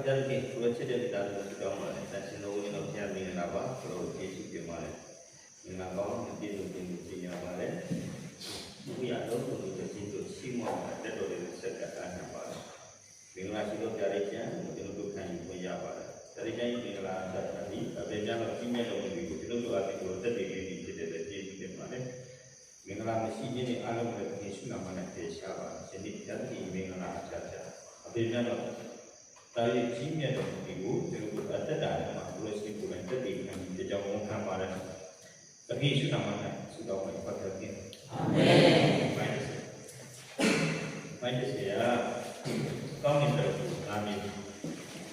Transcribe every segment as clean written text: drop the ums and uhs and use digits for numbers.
Jadi kalau cerita kita harus tahu mana. Dan sinowo ini kita ingin apa? Kalau Yesus gimana? Ingin apa? Nanti mana? Mungkin ada untuk itu semua ada dari sekitar apa? Ingin situ dari jam mungkin untuk kayu punya apa? Dari jam ini lah tadi. Ada jam kimia yang lebih itu tu ada itu tadi ini cerita dari gimana? Ingin masih ini alam Yesus nama nak siapa? Jadi jadi ingin saja. Ada jam tadi kimia yang lebih itu ada dalam proses itu kan tadi kami tidak mau kamaran. Tapi Yesus nama nak sudah mengajarkan. Amin. Baik saya. Kau minta amin.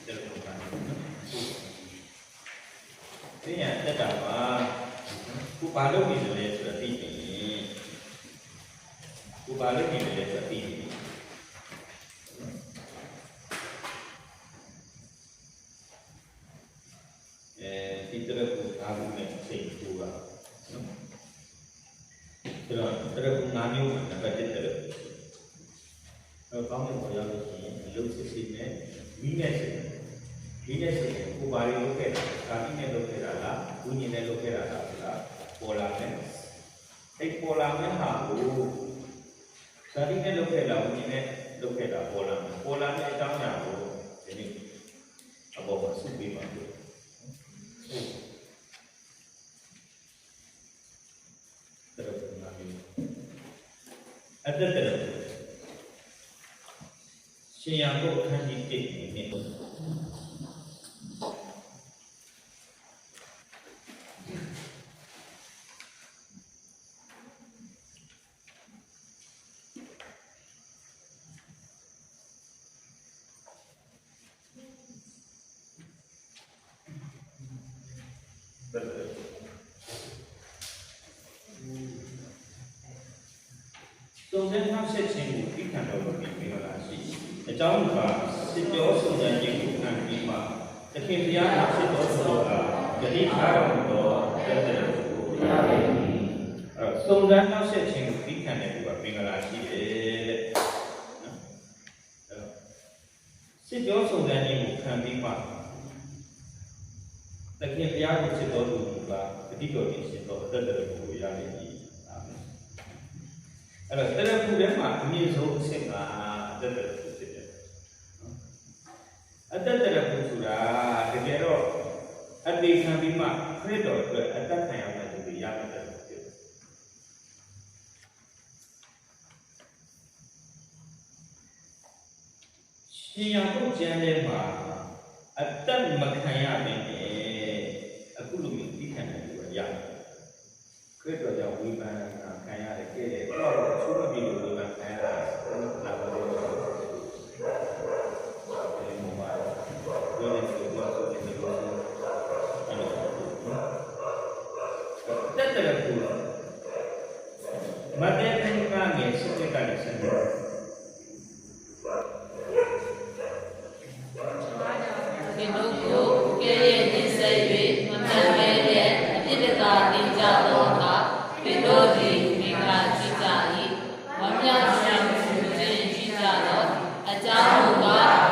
Terima kasih. Ini ada apa? Kupalo ini le seperti ini. Kupalo ini le seperti ini. Kita aku nak sehingga. Terus ngambil nak jadi terus. Kalau kamu boleh ni, lalu sesini, minus kubari lokal, kami ni lokal ada, bunyi ni lokal ada pula, pola ni, pola ni haru, sari ni lokal ada, bunyi ni lokal ada pola ni macam haru, jadi apa maksud bimatu? Terus ngambil, ada terus. Siapa akan didik ini? Sebenarnya saya sendiri kan dapat dimengerti. Jauh sejauh sebenarnya bukan lima. Kemudian sejauh jadi orang itu sebenarnya saya sendiri kan dapat dimengerti. Sejauh sebenarnya bukan lima. Kemudian sejauh dua. Ketika sejauh yang ini. Dalam bulan mak ini sema ada dalam surah kedero ada nabi mak kedero ada yang ada di yang ada siapa jenis mak ada makanya ini aku lebih ikan juga yang kedero yang wiman kaya ada ke kalau cuma bilu wiman kaya lalu Mati yang kami sekitar di sana. Ibuku kaya di sini menjadi tidak dijalankan, tidak dikasihani, menyambut dijalan, ajaran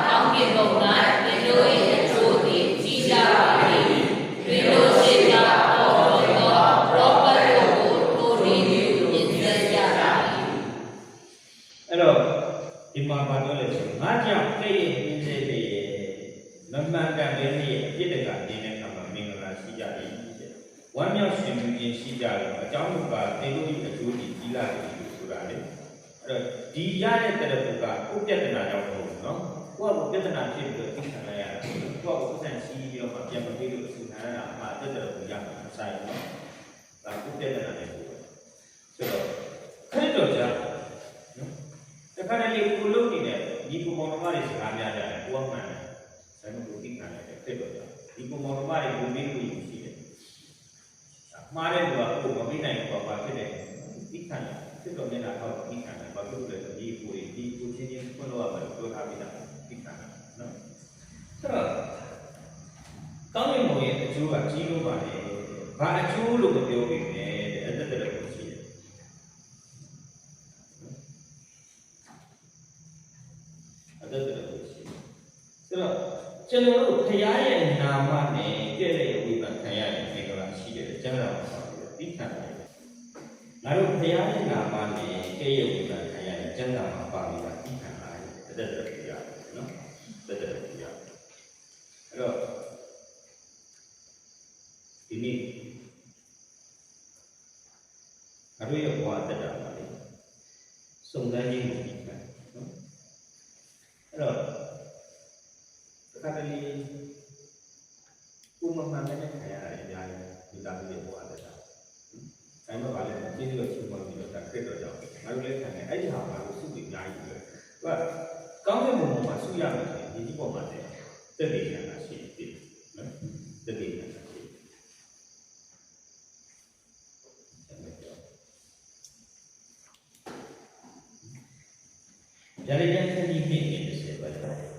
kami bukan tidak ikuti dijalani, tidak sejak Imam Badul itu macam ini jadi memang ini tidak ada nama mengenai jadi wanita sendiri sejak jauh muka itu jadi gila itu sudah dia terbuka udah kena jauh no wah udah kena sih itu saya wah udah sih dia macam begitu sudah apa terbuka saya no lalu udah kena jauh so kerja saja Karena dia pulau ni ibu mengomari sekali ada uang mana, saya mengutik mana betul. Ibu mengomari bumi itu sih. Kemarin dua aku membina apa kita ikan, kita membina apa ikan, baru kita ibu sini pun luar betul habis ikan. Terus, kalau mau yang jual cium mana lu betul ini ada terus. ကျွန်တော်တို့ဖရာရဲ့နာမနဲ့ကဲ့ရဲ့ဝိပဿနာခံရတဲ့သင်္ကန်းရှိတယ်ကျမ်းစာမှာပါပြီးသိခံတယ်ငါတို့ဖရာရဲ့နာမနဲ့ကဲ့ရဲ့ဝိပဿနာခံရတဲ့ကျမ်းစာမှာပါပြီးသိခံတယ်တက်ပြရတယ်နော်တက်ပြရအဲ့တော့ဒီနေ့ငါတို့ရဲ့ဘဝတက်တာပါလေစုံစမ်းခြင်းကိုပြီးခံနော်အဲ့တော့ခါတလေဥမမှန်တဲ့ခါရတယ်အများကြီးဒီသားလေးပေါ်အပ်တာ။အဲတော့ဗာလဲကျေးဇူးတော်ချီးမွမ်းပြီးတော့ခရစ်တော်ကြောင့်ငါတို့လည်းခံတယ်အဲ့ဒီဟာမှာစုပြီးအများကြီးပဲ။သူကကောင်းတဲ့ဘုံမှာစုရမယ်ဒီဒီပေါ်မှာတက်တည်နေတာရှိတယ်နော်။တက်တည်နေတာရှိတယ်။ဒါလည်းခဏကြီးနေနေစေပါတော့။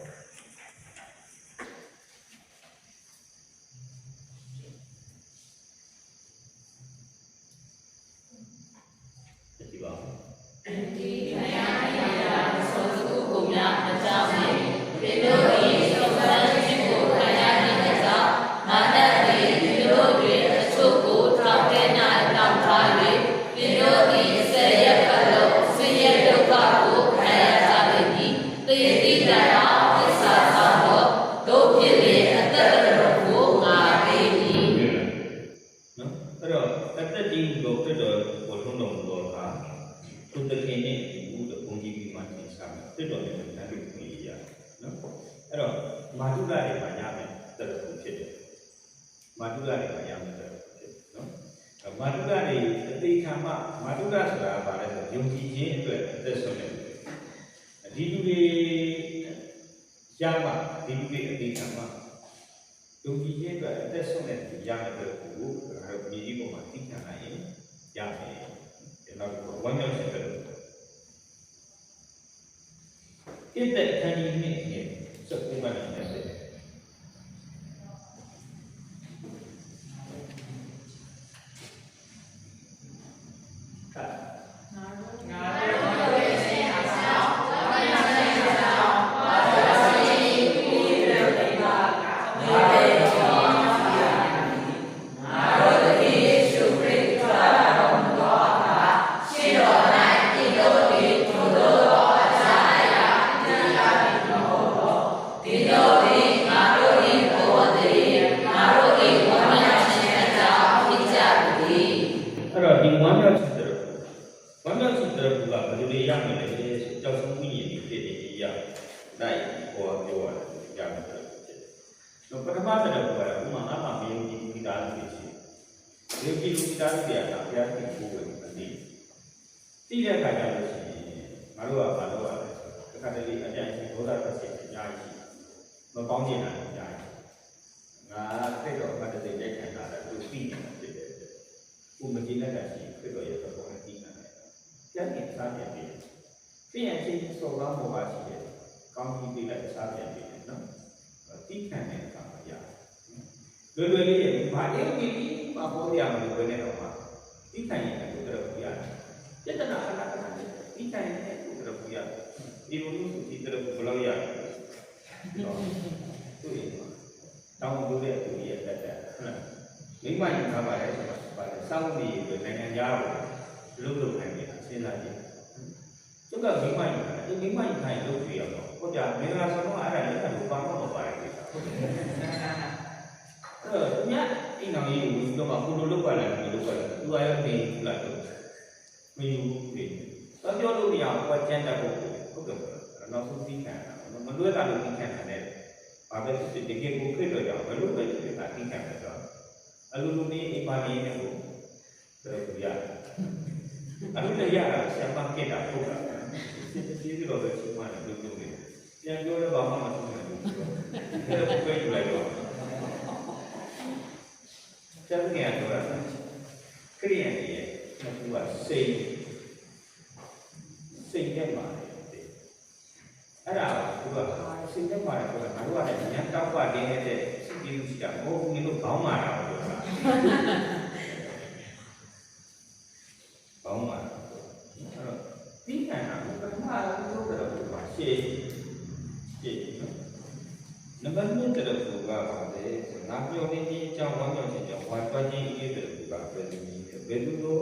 န Number 2 terus juga pada nampio ini jauh banyak saja. Wajib ini terus juga begini. Begitu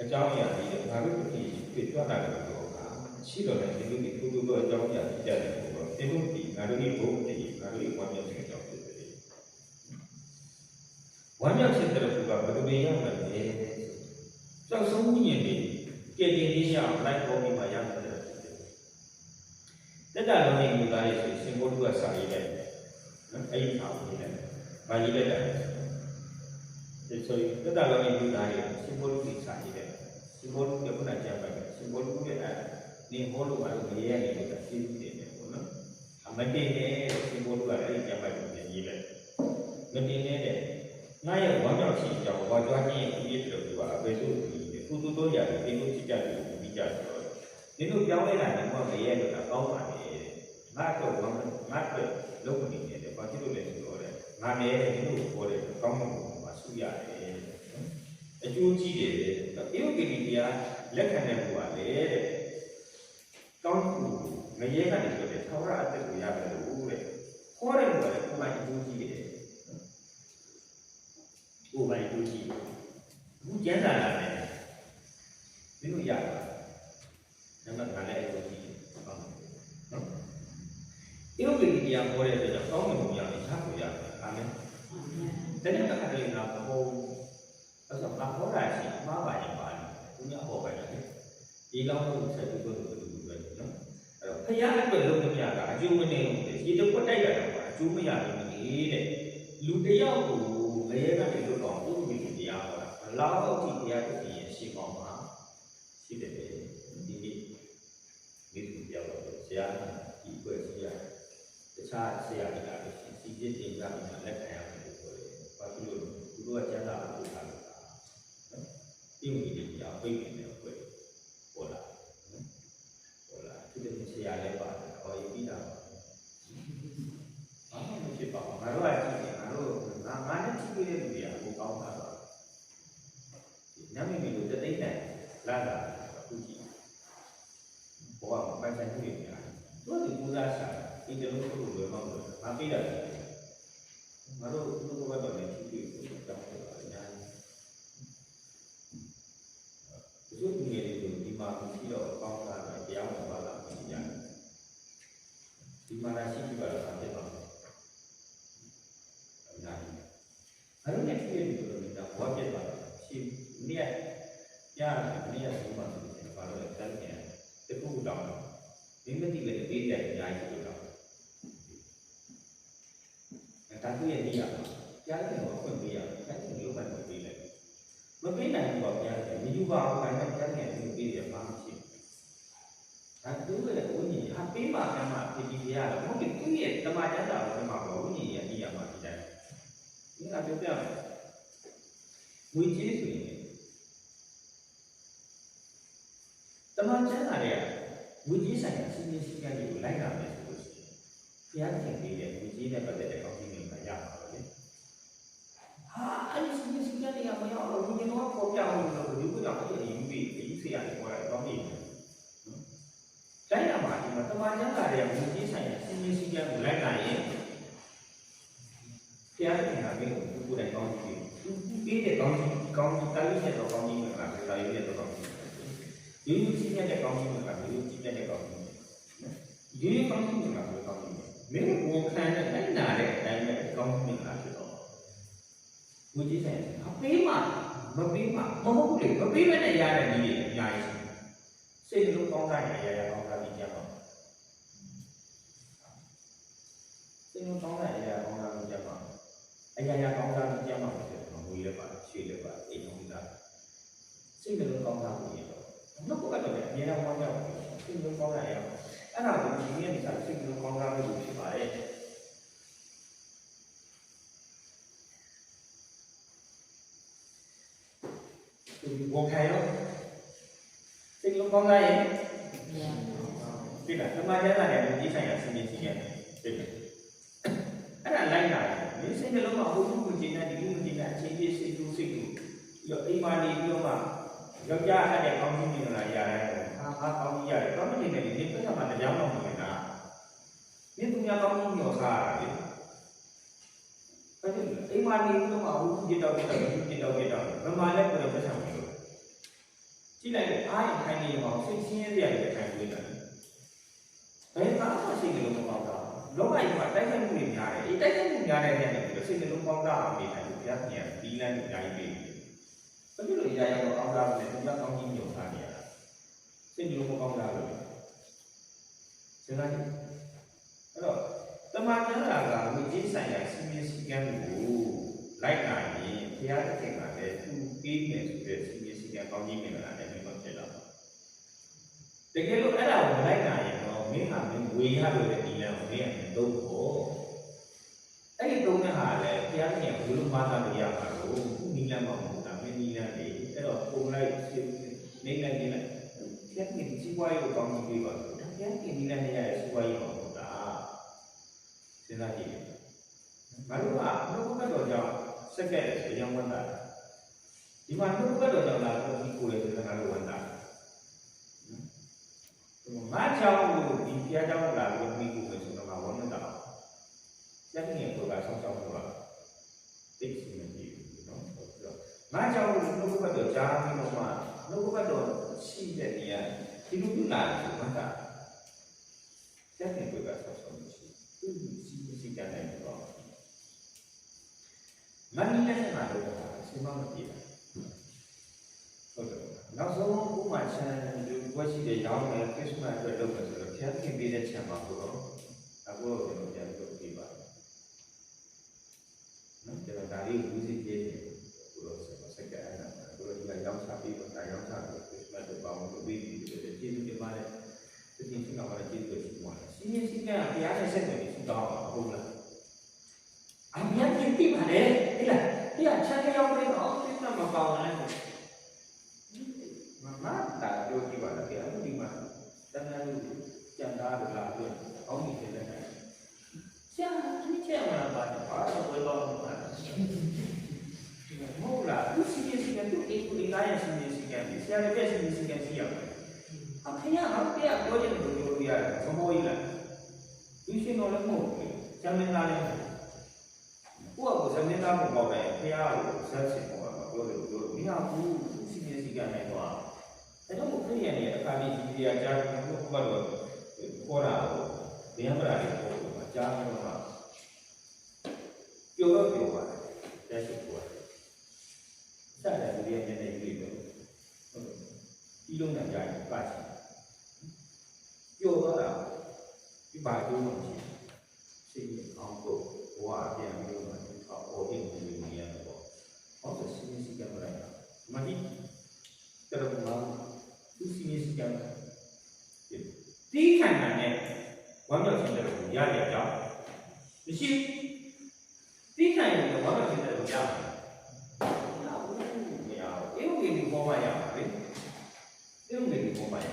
jauh ya di harus di ada orang. Silo nanti itu juga jauh ya di jalan. Itu di harus di wajib saja. Wajib saja terus juga berbeda lagi. Jauh semuanya ni kejadian yang lain kami bayang terus. Tidak lagi mulai simbol dua sari lagi. Ayat tahu ni, bagi lagi. Sorry, tidak lagi mulai simbol dua sari lagi. Simbol dia pun ada apa? Simbol dia ni holu baru dia ni kita simbol ni, mana? Amat ni simbol dua ada apa ni lagi. Nanti ni deh. Naya wajah sih jauh wajah ni dia terus betul ni. Tutu ya, itu tidak bicara. Itu jauh lah ni mana dia tu tak tahu mana. Maka lúc mình để có chế độ lệ rồi đấy, mà để cái đủ rồi có một mà suy giảm để chú chi để yếu cái gì à lấy cái này của để con người dễ cái này để tháo ra từ cái nhà để đủ đấy, khó đấy rồi không phải chú chi để không phải chú chi, chú chén là này, ví dụ vậy, nhưng mà cái này chú chi yêu cái gì à, mọi người đều có một cái gì khác biệt, amen. Thế nên các anh chị nào có ở trong năm có đại sĩ má bài nhà bài cũng nhớ hồ bài này, đi lâu hơn sẽ được nữa. Thế giá cái quyền lực nhà cả chú mới nên chỉ được có đây là chú mới làm được gì đấy. Lúc đấy yêu của lấy cái này lúc đó chú mình gì à, lão thì cái gì xí mỏng mà xí để đi đi rồi sẽ chỉ quên xí à. Cha saya ada sisi tinggal di mana saya berada. Pasal dua cara aku ada. Ini dia apa ini aku pola. Kita mesti ada apa? Oh ini dah. Mesti apa? Baru mana cikgu dia aku kau apa? Nama ini tu tadi dah. Lada aku cikgu. Bawa macam ni dia. Tu mudah saja. Ini jalur kedua memang, tapi dah. Baru itu kau bawa ni cikgu kita berjalan. Itu ni di mana kita kau kan dia membawa berjalan. Di mana sih kita sampai mana? Nah, hari ni kita itu kita buat apa? Si ni ya semua kalau kita ni, itu udah. Ini tiga beda yang itu udah. Tapi yang dia, jangan lupa dia, jangan lupa dia. Mungkin nak buat dia, ni juga orang jangan lupa dia masih. Dan tu adalah bunyi, hampir macam dia, mungkin tu dia teman ada sama bunyi yang dia masih ada. Ini ada apa? Bunyi itu ini. Teman ada ya, bunyi saya sini itu lain apa itu? Yang dia bunyi dia pada dia kau yang apa ni? Ini sekian ni apa yang orang punya orang kau yang orang itu yang apa yang ini yang orang kau ni. Saya nama ini macam ada yang bunyi saya sekian lain. Tiada yang ada buku dan kau ni. Ini kau kali ni atau kau ni macam kali ni atau kau ni. Ini sekian ada kau ni macam ini sekian ada kau ni. Ini kau ni macam kau ni. Mereka bukan lain ada lain kau ni macam. Bunyi saya, apa mau boleh, apa mana yang ada ni yang ini. Saya dulu kau tanya yang kau tanya siapa? Saya dulu kau tanya yang kau tanya siapa? Yang kau tanya siapa? Mui lepas, si lepas, ini kita. Saya dulu kau tanya siapa? Nak bukan apa? Dia nak mana? Saya dulu kau tanya. Anak ini ni saya dulu kau tanya siapa? Buông khai đó, xin lúc con đây, tidak, cuma dia ada yang saya sini. Ada lain lah. Ini saya kalau mau buku Cina di buku Cina, situ. Yo imani dia mah, yo ada kaum ini lah ya, kaum ini, kamu ini tu sama ada jam orang mana. Ini 你都要搞你鸟啥的？反正哎妈，你都嘛无知道，那妈来过来不想没有。进来阿姨看你嘛，最新鲜的看回来。哎，哪怕是个龙包大，老阿姨嘛，带上木林伢的，一带上木林伢的呢，就是个龙包大，没看就比较年，比来就伢一辈。反正人家要搞大的，人家搞你鸟啥的呀？这你龙包大了，是吧？အဲ့တော့တမန်ကျမ်းစာကဝိကြီးဆိုင်ရာစီမင်းစည်းကမ်းကိုလိုက်နိုင်ရင်ဘုရားသခင်ကလည်းသူပေးမယ်ဆိုတဲ့စီမင်းစည်းကမ်းကောင်းကြီးမင်္ဂလာနဲ့မြတ်ဖြစ်လာပါတကယ်လို့အဲ့ဒါကိုလိုက်နိုင်ရင်တော့မင်းဟာမင်းဝေရလို့တဲ့ဒီလမ်းကိုမင်းကသုံးဖို့အဲ့ဒီသုံးတဲ့ဟာလည်းဘုရားသခင်ကဘယ်လိုမှသာမရပါဘူးဒီလမ်းမှာမဟုတ်တာမင်းဒီလမ်းလေးအဲ့တော့ပုံလိုက်နေလိုက်ဘုရားသခင်စီးပွားရေးကိုကောင်းကြီးပေးပါလို့ဒါဘုရားသခင်ဒီလမ်းနဲ့ရတဲ့စီးပွားရေးကိုစဉ်းစားကြည့်တယ်။ဘာလို့ကနှုတ်ဘက်တော်ကြောင့်စက်ကက်အကြောင်းဝန်တာဒီမှာနှုတ်ဘက်တော်ကြောင့်လာလို့ဒီကိုယ်ရဲ့စဉ်းစားလို့ဝန်တာငါကြောင့်လို့ဒီဖျားကြောင့်လာလို့ဒီကိုယ်ရဲ့စဉ်းစားဝန်တာလက်ငယ်ကိုကဆောင်းဆောင်းလို့သိစီမကြည့်ဘူးနော်ငါကြောင့်လို့နှုတ်ဘက်တော်ကြားပြီးတော့မှနှုတ်ဘက်တော်ရှိတဲ့နေရာဒီလိုပြုလာတယ်ဝန်တာလက်ငယ်ကိုကဆောင်းဆောင်းလို့စီကံနိုင်တော့မန္တလေးနဲ့မှာတော့စီမံမပြည့်ဟုတ်တယ်နောက်ဆုံးဥပမာချမ်းဒီဘဝရှိတဲ့ရောင်းတဲ့ခရစ်စမတ်အတွက်လုပ်မယ်ဆိုတော့ဖျက်ခင်ပေးတဲ့ချမ်းပါတော့အခုတော့ကျွန်တော်ပြန်လုပ်ပြပါနော်ကျွန်တော်ဒါလေးဦးစီးကြည့်တယ်ဘုရားစက်ကအဲ့ဒါဘုရားဒီကရောင်းစားပြီးတော့ရောင်းစားပြီးခရစ်စမတ်တော့ပေါင်းလို့ပြီးပြီးကျေးဇူးတင်ပါတယ်ဒီနေ့ကျွန်တော်ကကျေးဇူးတင်ပါတယ်စီးရင်စီးကံဘုရားနဲ့ဆက်တယ်ဆုတောင်းပါဟုတ်လားအမြတ်ကြီးတိပါတယ်ဟဲ့လားဒီကချမ်းရောက်ပြီးတော့ဒီကမပေါအောင်လဲမတာပြောကြည့်ပါလားဗျာဒီမှာတန်တန်လူကြံသားလို့လာပြောအောင်းနေတယ်လည်းဆရာဒီချက်မှာပါတော့ဘယ်တော့မှမဟုတ်လားသူစီစီကသူအိမ်ကိုလာရစီစီကဆရာလည်းပြစီစီကစီရတယ်အခရဟောက်ပြပြောကြတယ်လို့ပြောပြရတယ်သဘောကြီးလားဒီရှင်တော်လည်းမဟုတ်ဘူးဇမင်းသားလည်းကိုယ့်အကိုဇမင်းသားမပေါ့ပဲဖះကိုဆက်ချင်ပေါ့ပြောတယ်ပြောမရဘူးစီစီကနိုင်တော့အဲ့တော့ခရီးရတဲ့အခါကြီးဒီတရားကြားပြီးတော့ဘုရားတော်ခေါ်တာကိုဘယ်မှာလဲပို့ကြားပြီးတော့ပြောတော့ပြောပါတယ်တဲ့ရှိပေါ်စတဲ့ဒီရတဲ့နေပြီးတော့ဒီလုံးနဲ့ကြားရင်ပတ်ချင်ပြောတော့တာဒီပါကျိုးမှရှိရင်အောင်တော့ဘဝပြန်ပြီးတော့အော်ဒီကိုမြင်ရတော့ဟောစီစီကမလိုက်တာမတိတော်မှာသူစီစီကတီးခံတဲ့ဝမ်းမြောက်ခြင်းတွေကိုရရကြမရှိတီးခံရင်ဝမ်းမြောက်ခြင်းတွေကိုရမရဘူးအေးဒီပေါ်မှာရပါလေအေးဒီပေါ်မှာရ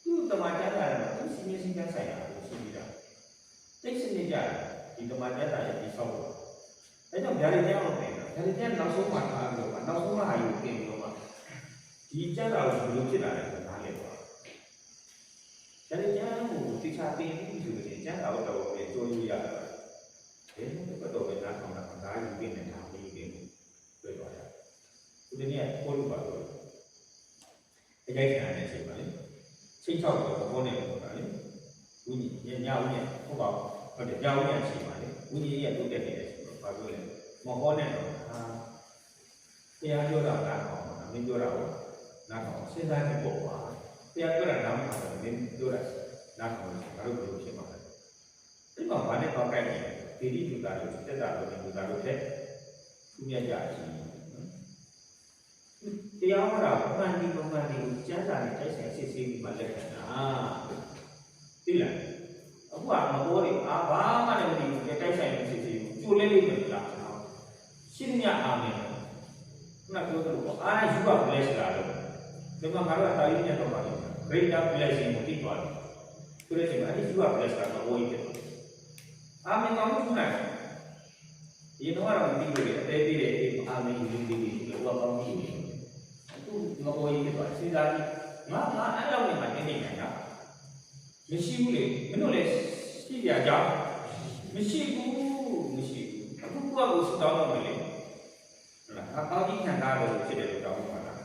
သူ့တမန်ကျမ်းစာမှာသူစီစီကဆိုင်ရာကိုရှိနေတာတိတ်စနေကြဒီတမန်ကျမ်းစာရဲ့ဒီဆောက်တော့အဲ့တော့ဗျာဒိတ်ရောက်တယ်ဗျာဒိတ်ကျနောက်ဆုံးမှထားပြီးတော့နောက်ဆုံးမှဟာယူပြင်ပြီးတော့ဒီကျမ်းစာကိုဘယ်လိုဖြစ်လာလဲဆိုတာနားလည်ပါဗျာဒိတ်ကျမ်းကိုသိချသိပြီးဆိုရင်ကျမ်းစာတော့ပဲကြိုးရရတယ်ဘယ်လိုတော့ပဲနားထောင်တာဒါယူပြင်နေတာပြီးပြင်တွေ့ပါရဒီနေ့ကိုလိုပါတော့အကြိုက်ခံရတဲ့အချိန်ပါလေချိန်ချောက်တော့ဘောနေဆိုတာလေဝိညာဉ်ညဝိညာဉ်ဟုတ်ပါဟုတ်တယ်ညဝိညာဉ်ချိန်ပါလေဝိညာဉ်ရဲ့တုတ်တက်နေတယ်ဆိုတော့ဘာပြောလဲမဟောနဲ့တော့တရားပြောတာနားထောင်ပါမင်းပြောတာကိုနားထောင်စဉ်းစားကြည့်ပေါ့ပါတရားပြောတာနားမထောင်ဘူးမင်းပြောတာနားထောင်လို့ငါတို့ဘယ်လိုဖြစ်မှာလဲဒီမှာဘာနဲ့တော့ကြိုက်နေလဲဒီဒီလူသားတို့တက်တာတို့လူသားတို့တဲ့သူမြတ်ကြရှိတရားဟောတာမှန်ဒီပုံမှန်ဒီကျမ်းစာနဲ့တိုက်ဆိုင်စစ်ဆေးပြီးမှလက်ခံတာသိလားအခုကမတော်တွေဘာမှလည်းမသိဘူးတိုက်ဆိုင်နေစစ်ဆေးဘူးကြိုလဲလေးပဲလားရှင်းညအာမင်ခုနပြောသလိုပေါ့အားယူပါ bless လာလို့ဒီမှာငါတို့အတားရင်းနဲ့တော့ပါလိမ့်မယ် greater blessing ကိုသိသွားတယ်ဆိုတဲ့ချိန်မှာအဲ့ဒီယူပါ bless လာတော့ဝိုးကြီးတယ်အာမင်ကောင်းလို့နိုင်ဒီတော့တော့ဒီလိုအသေးသေးတဲ့အာမင်ယူပြီးလို့ဘာကောင်းကြီးအခုငါဝိုးကြီးတော့စဉ်းစားကြည့်ငါအဲ့လောက်နေမှနေနိုင်တာမရှိဘူးလေမင်းတို့လေ ရှိကြကြောင်းမရှိဘူးအခုကကိုစတောင်းတော့မယ်လေဟုတ်လားအကောင်းကြီးခံတာလို့ဖြစ်တယ်လို့တောင်းပါလား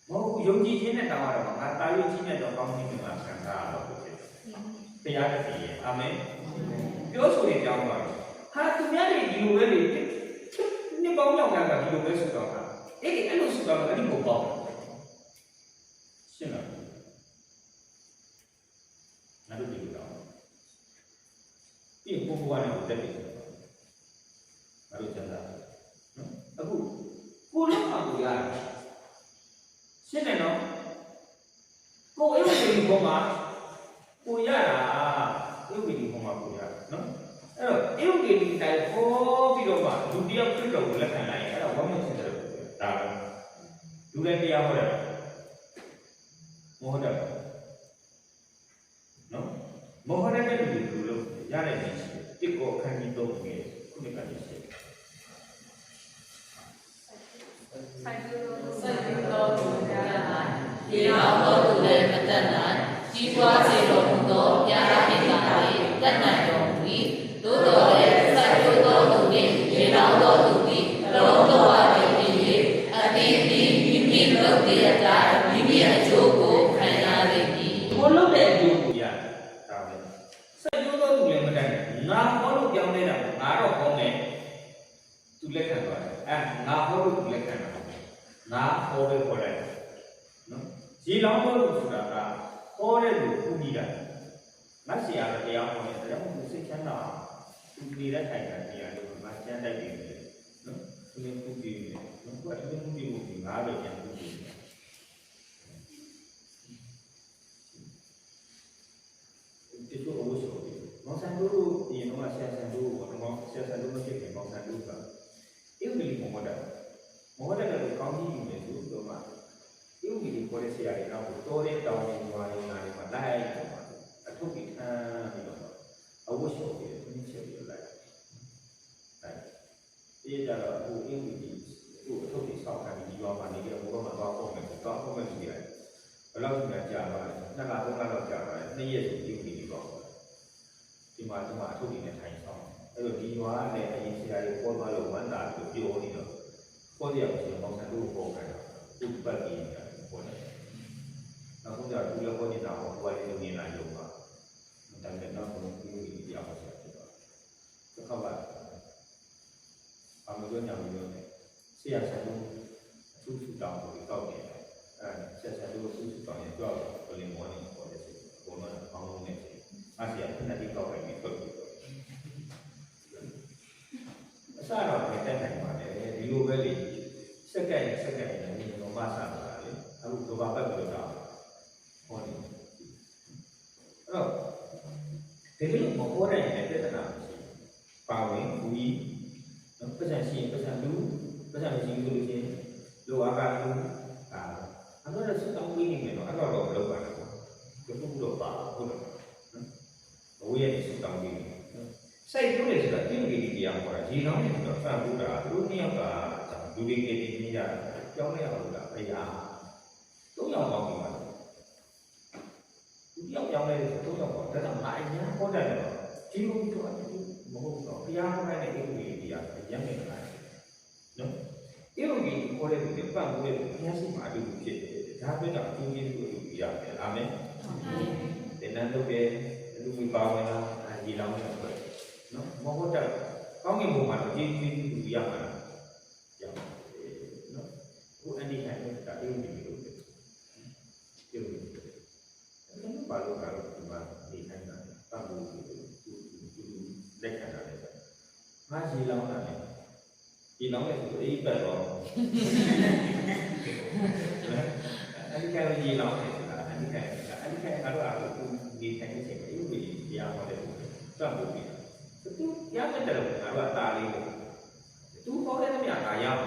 မဟုတ်ဘူးယုံကြည်ခြင်းနဲ့တောင်းရတော့ငါတာယုံကြည်နဲ့တော့ကောင်းခြင်းကခံတာတော့ဖြစ်တယ်တရားတည်းရဲ့အာမင်ပြောဆိုရင်တောင်းပါဟာသူများတွေဒီလိုပဲလေနှစ်ပေါင်းရောက်တာကဒီလိုပဲဆိုတော့ဟာအဲ့လိုဆိုတော့အဲ့ဒီကိုပေါ့ရှင်းလားငါတို့ဒီလိုတော့ပြီးကိုကနေတက်တယ်ငါတို့ကျန်တာနော်အခုကိုလုံးမှာကိုရတယ်ရှင်းတယ်နော်ကိုအဲ့လိုဒီပုံမှာကိုရတာအဲ့ဒီပုံမှာကိုရနော်အဲ့တော့အဲ့ဒီဒီတိုင်းပေါ်ပြီးတော့မှလူတယောက်ဖြစ်တော့လက်ခံလိုက်ရင်အဲ့ဒါဝမ်းမစင်တယ်ဒါလူတိုင်းတရားဟောတယ်မဟုတ်တယ်နော်မဟုတ်တဲ့လူလို့ရတဲ့နေရှိတစ်ကိုခံပြီးတော့ငယ်ခုနကနေရှိစိုက်ပျိုးတော်မူကြ၌ဒီအောင်တော်သူလည်းမတတ်နိုင်ကြီးပွားစေတော်မူသောဘုရားသခင်ကလည်းတတ်နိုင်တော်မူ၏သို့တော်လည်းစိုက်ပျိုးတော်သူနှင့်ဒီအောင်တော်သူသည်လုံးတော်အပ်ပြီးအတိအမိမိလုပ်တဲ့အတိုင်းမိမိအကျိုးကိုခံရလိမ့်မည်ကိုလုပ်တဲ့အကျိုးကိုရဒါပဲစိုက်ပျိုးတော်သူလည်းမတတ်နိုင်ငါဟောလို့ပြောင်းနေတာငါတော့ဟောမယ်သူလက်ခံသွားတယ်ငါဟောလို့သူလက်ခံတာငါဟောပဲဟောလိုက်နော်ရေလောင်းတော်ဆိုတာကဟောတဲ့လူခုပြီးတာငါဆရာကတရားဟောတယ်တရားဟောသူစိတ်ချမ်းသာသူနေတဲ့ထိုင်တာတရားလို့ငါကျမ်းတိုက်နေတယ်နော်သူလည်းခုပြီးနေတယ်နော်သူကလည်းခုပြီးမှုငါပဲကျန်ခုပြီးနေတယ်ဒီလိုအဝိဆိုပြီးမောင်ဆန်တို့ဒီတော့ဆရာဆန်တို့ကတော့ဆရာဆန်တို့မဖြစ်ခင်မောင်ဆန်တို့ကအဲ့ဒီလိုမော်ဒယ်ကိုကောင်းကြီးယူနေဆိုတော့မှအဲ့ဒီကိုခေါ်တဲ့ဆရာတွေတော့တော်တဲ့တောင်းနေကြွားနေတာတွေမှာလိုက်တော့အထုပ်ပြီးထမ်းပြီးတော့အဝတ်လျှော်ပြီးသူချက်ပြီးလိုက်အဲ့ကြတော့အခုအင်းကြီးသူ့အထုပ်ပြီးဆောက်ခံပြီးဒီရွာမှာနေကြတော့ဘုရားမှာတော့ပုံမယ်ပြီးရတယ်ဘယ်လောက်ကြာကြာပါလဲနှစ်လသုံးလတော့ကြာပါလဲနှစ်ရက်ဆိုပြီးပြီးတော့ဒီမှာအထုပ်ပြီးနဲ့ထိုင်ဆောင်အဲ့တော့ဒီရွာနဲ့အရင်ဆရာတွေပေါ်သွားလို့ဝန်တာကိုပြောနေတော့ပေါ်ရအောင်ဆိုတော့ဆန်တို့ပေါ်ခဲ့တာသူ့ပတ်ပြီးပေါ်တယ်နောက်ဆုံးကျသူလည်းပေါ်နေတာပေါ့ဘာလို့နေလာလို့ပါဒါပေမဲ့တော့ဘုရားကြီးပြောင်းဆက်ဖြစ်သွားတယ်ခါပါအမတို့ညောင်လို့ဆရာဆန်တို့သူ့တောင်းကိုတောက်တယ်ဆရာဆန်တို့သူ့တောင်းရင်ကြောက်ဘယ်လိုမောနေပေါ်တယ်ဘုံတော့အောင်းလုံးနေတယ်အားဆရာဖက်နဲ့တောက်ပဲပြီးတော့အစားတော့မတက်နိုင်ပါနဲ့ဒီလိုပဲလေစက္ကန့်နဲ့တော့မဆာပါလေအခုတော့ဘာပတ်လို့တော့ဟောနေအဲ့တော့ဒီလိုမဟောတဲ့ပြဿနာမရှိပါဝင်ဘူးကြီးပတ်စံရှိရင်ပတ်စံလူပတ်စံမရှိဘူးလို့ရှိရင်လိုအားကလူအဲ့တော့စတောင်းပြီးနေမယ်တော့အဲ့တော့မလုပ်ပါနဲ့ဒီခုတော့ပါဟုတ်တယ်ဘဝရဲ့စတောင်းပြီးစိုက်လို့လေဆိုတာတိတိတိတရားဟောတာရေကောင်းနေတော့စံဘူးတာသူတို့နှစ်ယောက်ကလူတွေကနေနေကြကြောင်းရအောင်လားဘုရား၃ယောက်ပေါင်းပြီးပါသူယောက်ကြောင်းလဲ၃ယောက်ပေါင်းဒါတော့နိုင်ညာဟောတယ်တော့ဒီလိုတော့မဟုတ်တော့ဘုရားဟောတဲ့အိမ်ကြီးတရားရမ်းနေတယ်နော်အိမ်ကြီးခေါ်တဲ့လူပတ်ဖို့တဲ့ဘုရားရှိမှအတူတူဖြစ်တယ်ဒါပဲတော့အင်းကြီးတို့အတူပြရတယ်အာမင်ဒီနန်းတို့ရဲ့လူမိပါဝင်လာဒီလောင်းနဲ့နော်မဟုတ်တော့ကောင်းကင်ဘုံမှာတော့ဒီလူရမှာရနော်ကိုအန်ဒီခိုင်တာအင်းဒီလိုပဲပြောလို့အဲ့ဘာလို့ကတော့ဒီမှာဒီခိုင်တာပတ်ဖို့လက်ခံတာလေငါရှိလောင်းတာလေဒီလောင်းရဲ့ဆိုအေးပတ်တော့အဲ့ဒီကရေလောင်းတယ်ဆိုတာအဲ့ဒီကကတော့အခုဒီခိုင်နေချိန်မှာအေးဒီတရားဟောတယ်ပတ်ဖို့ပြီးသူရတဲ့တယ်လို့ငါတို့အသားလေးကိုသူဟောတဲ့မြတ်ကရအောင်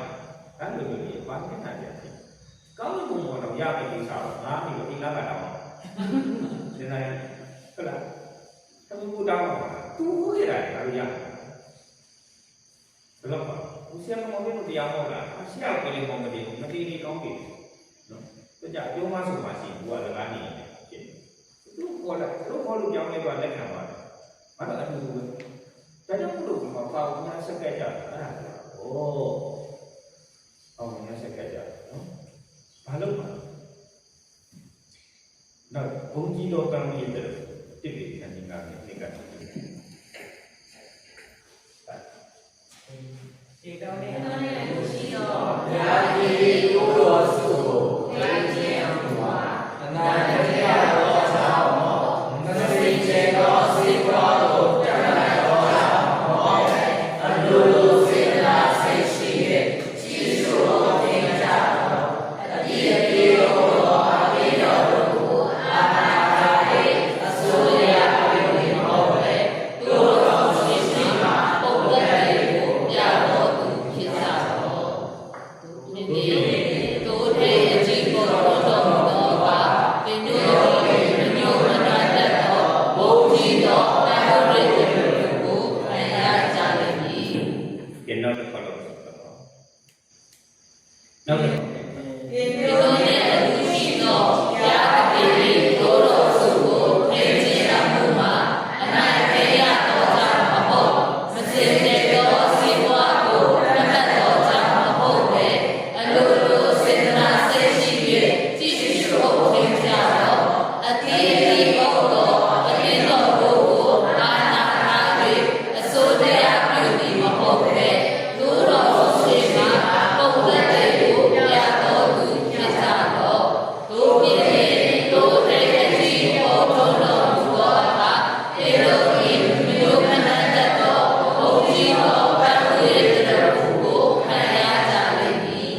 အဲ့လိုမျိုးဘာဖြစ်တာလဲကောင်းတဲ့ဘုံပေါ်တော့ရတဲ့ကိစ္စတော့ငါပြီးတော့အိမ်လာကတော့ဒီနေ့ဟုတ်လားသူကတောင်းတာသူဟောရတယ်ငါတို့ရတယ်ဘယ်တော့မှဆရာကမောင်တို့တရားဟောတာဆရာကလည်းမောင်မတည်ဘူးမတည်နေကောင်းပြီနော်တကြအကျိုးမဆိုပါရှိဘူးကလည်းကနေတယ်သူဟောလိုက်သူဟောလို့ကြောင်းလေးကလက်ခံပါ ဘာလို့အတူတူပဲဒါကြောင့်မလို့ဒီမှာပါဝင်ရဆက်ကကြတာအဲ့ဒါဩပါဝင်ရဆက်ကကြနော်ဘာလို့ပါနောက်ဘုံကြီးတော်ကံကြီးတဲ့တိပိခဏကြီးကနေနေကတယ်ဒီတော်လေးအနည်းနဲ့ရှိတော့ ဘုရားကြီးကိုယ်တော်စုကိုသိခြင်းအောင်ပါအနာတရတော်ကြောင့်မသိခြင်းသောစေဝါကိုတတ်နိုင်တော်ဟောအလိုလိုစေတနာစိတ်ရှိတဲ့ကြီးစိုးတော်တင်ကြတော်အတိအပြည့်တော်အဘိဓမ္မာကိုအာနာတာ၏အစိုးရအဘိဓမ္မာဟောလေတို့တော်ရှိရှိမှာပုံသက်တွေကိုပြတော်သူဖြစ်ကြတော်ဒီနေ့တို့တဲ့ အကြီးပေါ်တော်တော်ပါပင်တို့ညို့မနာတတ်သောဘုံကြီးသောအဟုရိတ်ကိုခံရကြလိမ့်မည် ကဲနောက်တစ်ခါတော့နောက်တစ်ခါ ဒီလိုနဲ့အလူရှိသောဘုရားအပေတို့တော်စုကိုသိခြင်းအမှုမှာအနိုင်ပေရသောကြောင့်မဟုတ်မစင်တဲ့သောစီးပွားကိုမတတ်သောကြောင့်မဟုတ်ပဲအလိုလိုစေတနာစိတ်ရှိ၍ကြည်ရှိဖို့သိကြတော့အတိအပြည့်ဟုတ်သောအပြည့်သောဘုကိုအာနာထား၍အစိုးတရားပြုပြီးမဟုတ်ပဲတို့တော်ရှိမှာပုံသက်တွေကိုပြတော်သူဖြစ်ကြတော့တို့ပြည့်တို့တဲ့အကြီးပေါ်တော်တော်မူသောအခါတေတို့၏မြို့ခဏတတ်သောဘုံကြီးသောဗတ်ဝေတရကိုခံရကြလိမ့်မည်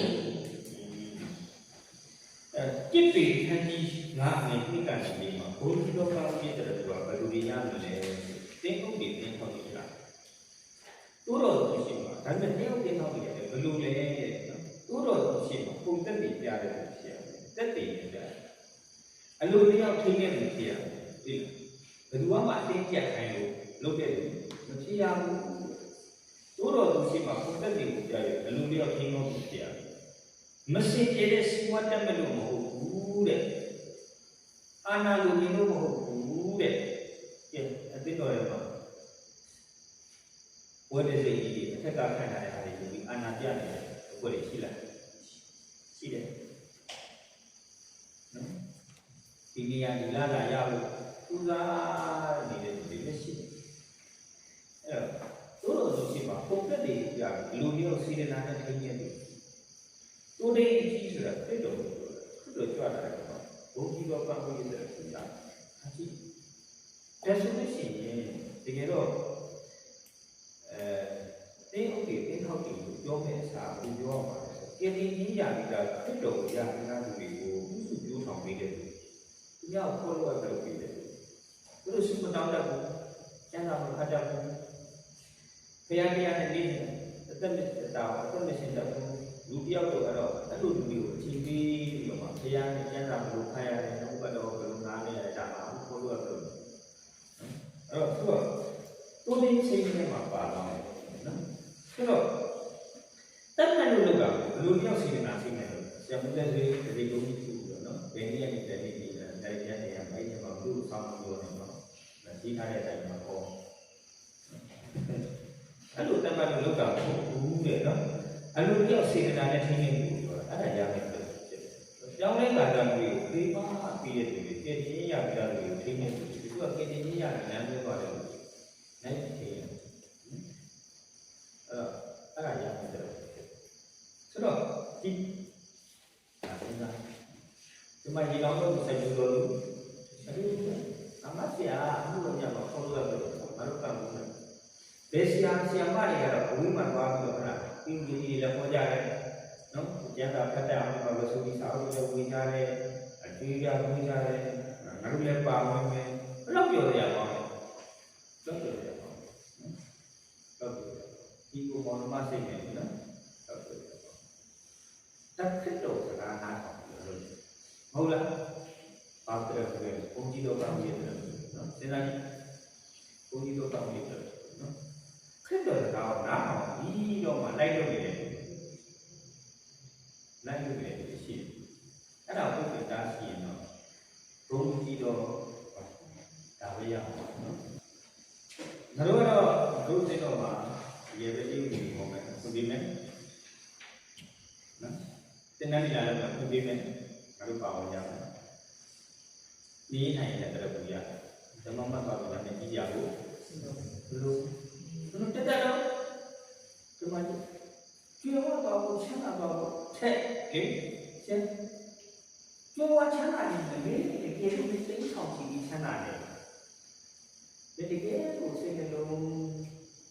จิตปีခန်းကြီးငါအနေနဲ့ကနေပြီးမှာဘုန်းကြီးတော်ကောင်းပြည့်တဲ့သူကဘယ်လိုရရမလဲတင်းဟုတ်တယ်တင်းဟုတ်တယ်လားတိုးတော်သူရှိမှာဒါပေမဲ့တင်းဟုတ်တင်းဟုတ်တယ်ဘယ်လိုလဲနော်တိုးတော်သူရှိမှာပုံသက်ပြီးပြရတယ်ဖြစ်ရတယ်တက်တည်ပြရတယ်အလိုတယောက်ထိနေတယ်ဖြစ်ရတယ်ဒီဘယ်သူမှအတင်းကြက်ခိုင်းလို့လုပ်တဲ့လူမဖြစ်ရဘူးတိုးတော်သူရှိမှာပုံသက်ပြီးပြရတယ်အလိုတယောက်ထိနေလို့ဖြစ်ရတယ်မစင်ကြတဲ့စီဝတ်တတ်မလို့မဟုတ်ဘူးတဲ့အာနာလိုမြင်လို့မဟုတ်ဘူးတဲ့ကဲအသိတော်ရမှာဝိဒ္ဓစိတ်ကြီးအထက်ကခံရတဲ့အားတွေဒီအာနာပြနေတယ်ဘယ်လိုရှိလဲရှိတယ်နော်ဒီနေရာဒီလာလာရလို့သူစားနေတဲ့ဒီလက်ရှိအဲ့တော့တို့တော်ရှိပါပုံသက်တွေပြလူမျိုးစီရနာနဲ့ထိန်းနေတယ်တို့တဲ့ကြီးဆိုတာတိတ်တော်တို့ကြွလာတယ်ပေါ့ဘုန်းကြီးတော်ပန်းကိုရတဲ့ဆိုတာအကြည့်ဒါဆိုလို့ရှိရင်တကယ်တော့တင်းဟုတ်တယ်တင်းဟုတ်တယ်လို့ပြောမဲ့အစားဘူးပြောရမှာကင်းတင်းကြီးရပြီးတာတိတ်တော်ရပြီးသားသူတွေကိုဥစုပြောဆောင်ပေးတဲ့သူမြောက်ခေါ်လို့ပြောပေးတယ်သူတို့စုမတောင်းတတ်ဘူးကျန်တာမဖတ်တတ်ဘူးခရမ်းနဲ့နေအသက်နဲ့တာအသက်နဲ့ရှင်းတတ်ဘူးလူတယောက်တော့အဲ့လိုလူတွေကိုအချိန်ပေးပြီးတော့မှဘုရားနဲ့ကျမ်းစာဘယ်လိုဖတ်ရတယ်ဘုရားတော်ဘယ်လိုနားနေရတာမှာဘုရားတော်အဲ့တော့သူကတိုးတင်းချိန်ထဲမှာပါတော့တယ်နော်ဆိုတော့တတ်မှန်လို့လုပ်တာလူတယောက်စီနေတာစီနေလို့ဆရာမတဲ့တွေဒီလိုမျိုးသူတော့နော်ဘယ်နည်းနဲ့တည်းနေတယ်နိုင်ရနေရမိုက်တယ်မှာလူဆောင်လို့နေတော့ကြီးထားတဲ့အတိုင်းမှာဟောအဲ့လိုတတ်မှန်လို့လုပ်တာမဟုတ်ဘူးတဲ့နော်အလိုတယောက်စေတနာနဲ့ထိန်းနေမှုဆိုတာအဲ့ဒါရမယ်လို့ဖြစ်တယ်။ကြောင်းလဲကာတာမျိုးကိုလေးပါပြီးတဲ့လူတွေကင်းချင်းရပြီးတာလူတွေထိန်းနေတယ်။သူကကင်းချင်းရလမ်းပြောသွားတယ်လို့နိုင်ထိန်းတယ်။အဲ့ဒါရမယ်လို့ဆိုတော့ဒီမှာဒီလောက်တော့ဆက်ပြီးတော့အခုအမဆရာအမှုတော်များမှာခေါ်လို့ရတယ်မလုပ်ပါဘူး။ဘယ်ဆရာမတွေကတော့ဘဝမှာသွားပြီးတော့ခဏဒီကြီးလည်းပေါ်ကြတယ်နော်ကျန်တာဖတ်တဲ့အောင်ပါလို့ဆိုပြီးစာအုပ်တွေဝေကြတယ်အကျွေးကြဝေကြတယ်ငါတို့လည်းပါဝင်မယ်ဘယ်တော့ပြောရအောင်လဲတော့ပြောရအောင်တော့ဒီကိုဘောနမစိတ်နေနော်တော့ပြောရအောင်တက်ခစ်တော့စကားနားလို့ဟုတ်လားပါတဲ့ပုံကြည့်တော့ပါမြင်တယ်နော်စဉ်းစားကြည့်ပုံကြည့်တော့ပါမြင်တယ်နော်ခစ်တော့တော့နားအောင်ပြီးတော့မှလိုက်လို့ရတယ်လိုက်လို့ရတယ်ရှိတယ်အဲ့ဒါပုဂ္ဂိုလ်သားရှိရင်တော့ဘုံကြည့်တော့ဒါပဲရအောင်နော် ငါတို့ကတော့တို့သိတော့မှာရေပဲအေးနေပုံပဲသူပြီးမယ်နော်တင်တဲ့နေရာလည်းသူပြီးမယ်ငါတို့ပါဝင်ကြမယ်ဒီထိုင်တဲ့တော်ဘူးရဓမ္မမပါဝင်တဲ့ကြည့်ရဖို့ဘလို့တက်တော့ဒီမှာကျွေးတော့ချမ်းသာတော့ထက်လေကျန်ကျွေးဝချမ်းသာနေတယ်လေတကယ်လို့စိတ်ဆောင်ကြည့်ချမ်းသာတယ်တကယ်လို့စိတ်နှလုံး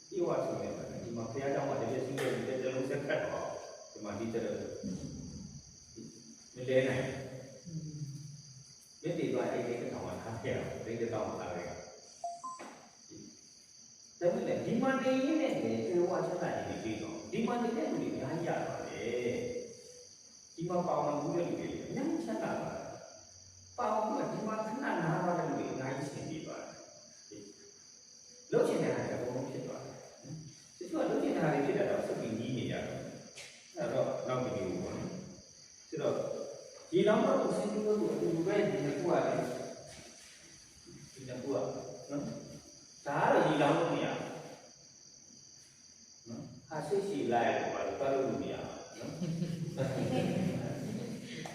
ပြောရဆိုရင်ဒီမှာဘုရားကျောင်းမှာတကယ်ရှိတဲ့တလုံးစက်ခတ်တော့ဒီမှာဒီတဲ့မလဲနိုင်မြေတီသွားအဲ့ဒီကောင်ကထားခဲ့တော့ဒီတဲ့ကောင်ထားခဲ့ဒါပေမဲ့ဒီမှာနေရင်းနဲ့ကျွေးဝချမ်းသာနေပြီတော့ဒီမှာနေတဲ့လူတွေအများကြီးရပါတယ်ဒီမှာပေါအောင်မှုတဲ့လူတွေအများကြီးချမ်းသာပါတယ်ပေါအောင်မှုဒီမှာခဏနားရတဲ့လူတွေအများကြီးဆင်ပြေပါတယ်လုပ်ချင်တဲ့ဟာတွေအကုန်လုံးဖြစ်သွားတယ်ဒီလိုလုပ်ချင်တဲ့ဟာတွေဖြစ်တာတော့စပြီးကြီးနေကြတယ်အဲ့တော့နောက်တစ်မျိုးပေါ့နော်ဆိုတော့ဒီနောက်တော့ဆင်ပြေလို့အတူပဲဒီနှစ်ခုရတယ်ဒီနှစ်ခုကနော်ဒါကတော့ဒီလောက်လို့မရနော်ဟာစိတ်ရှိလိုက်တော့ဘာလို့မရနော်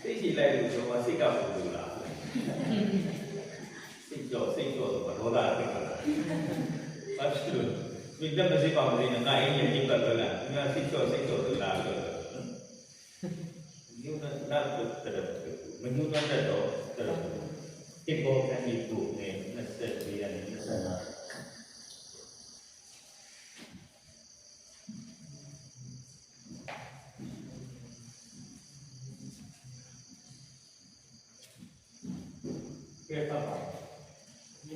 စိတ်ရှိလိုက်လို့ဆိုတော့စိတ်ကပူလို့လားစိတ်ကြောတော့ဘာလို့လာတယ်ဘာဖြစ်လို့ဒီတက်မစိပါမနေနဲ့ငါအင်းရဲ့ဒီပတ်လို့လားငါစိတ်ကြောလို့လာလို့ညတော့တော့မညတော့ဒီပေါ်ကနေပူနေ24ရက်နဲ့25ကဲပါပါဒီ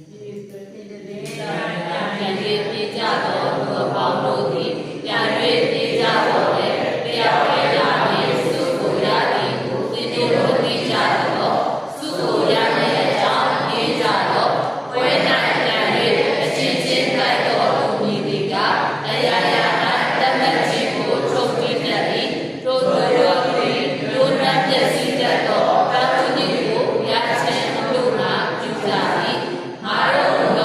ပြန်၍ပြေကြတော်သူအပေါင်းတို့သည်ပြန်၍ပြေကြတော်လေတရားဝဲကြသည်စုကိုရသည်ကိုသင်တို့သိကြတော်စုကိုရတဲ့အကြောင်းပြေကြတော်ဝဲနိုင်ပြန်၍အချင်းချင်းတိုက်တော်မူမည်သည်ကအရာရာ၌တတ်မှတ်ခြင်းကိုထုတ်ပြီးတတ်သည်တို့တို့သည်တို့နှံ့ပျက်စီးတတ်သောတာဝတိကိုရခြင်းလို့နာပြုကြသည်ငါတို့က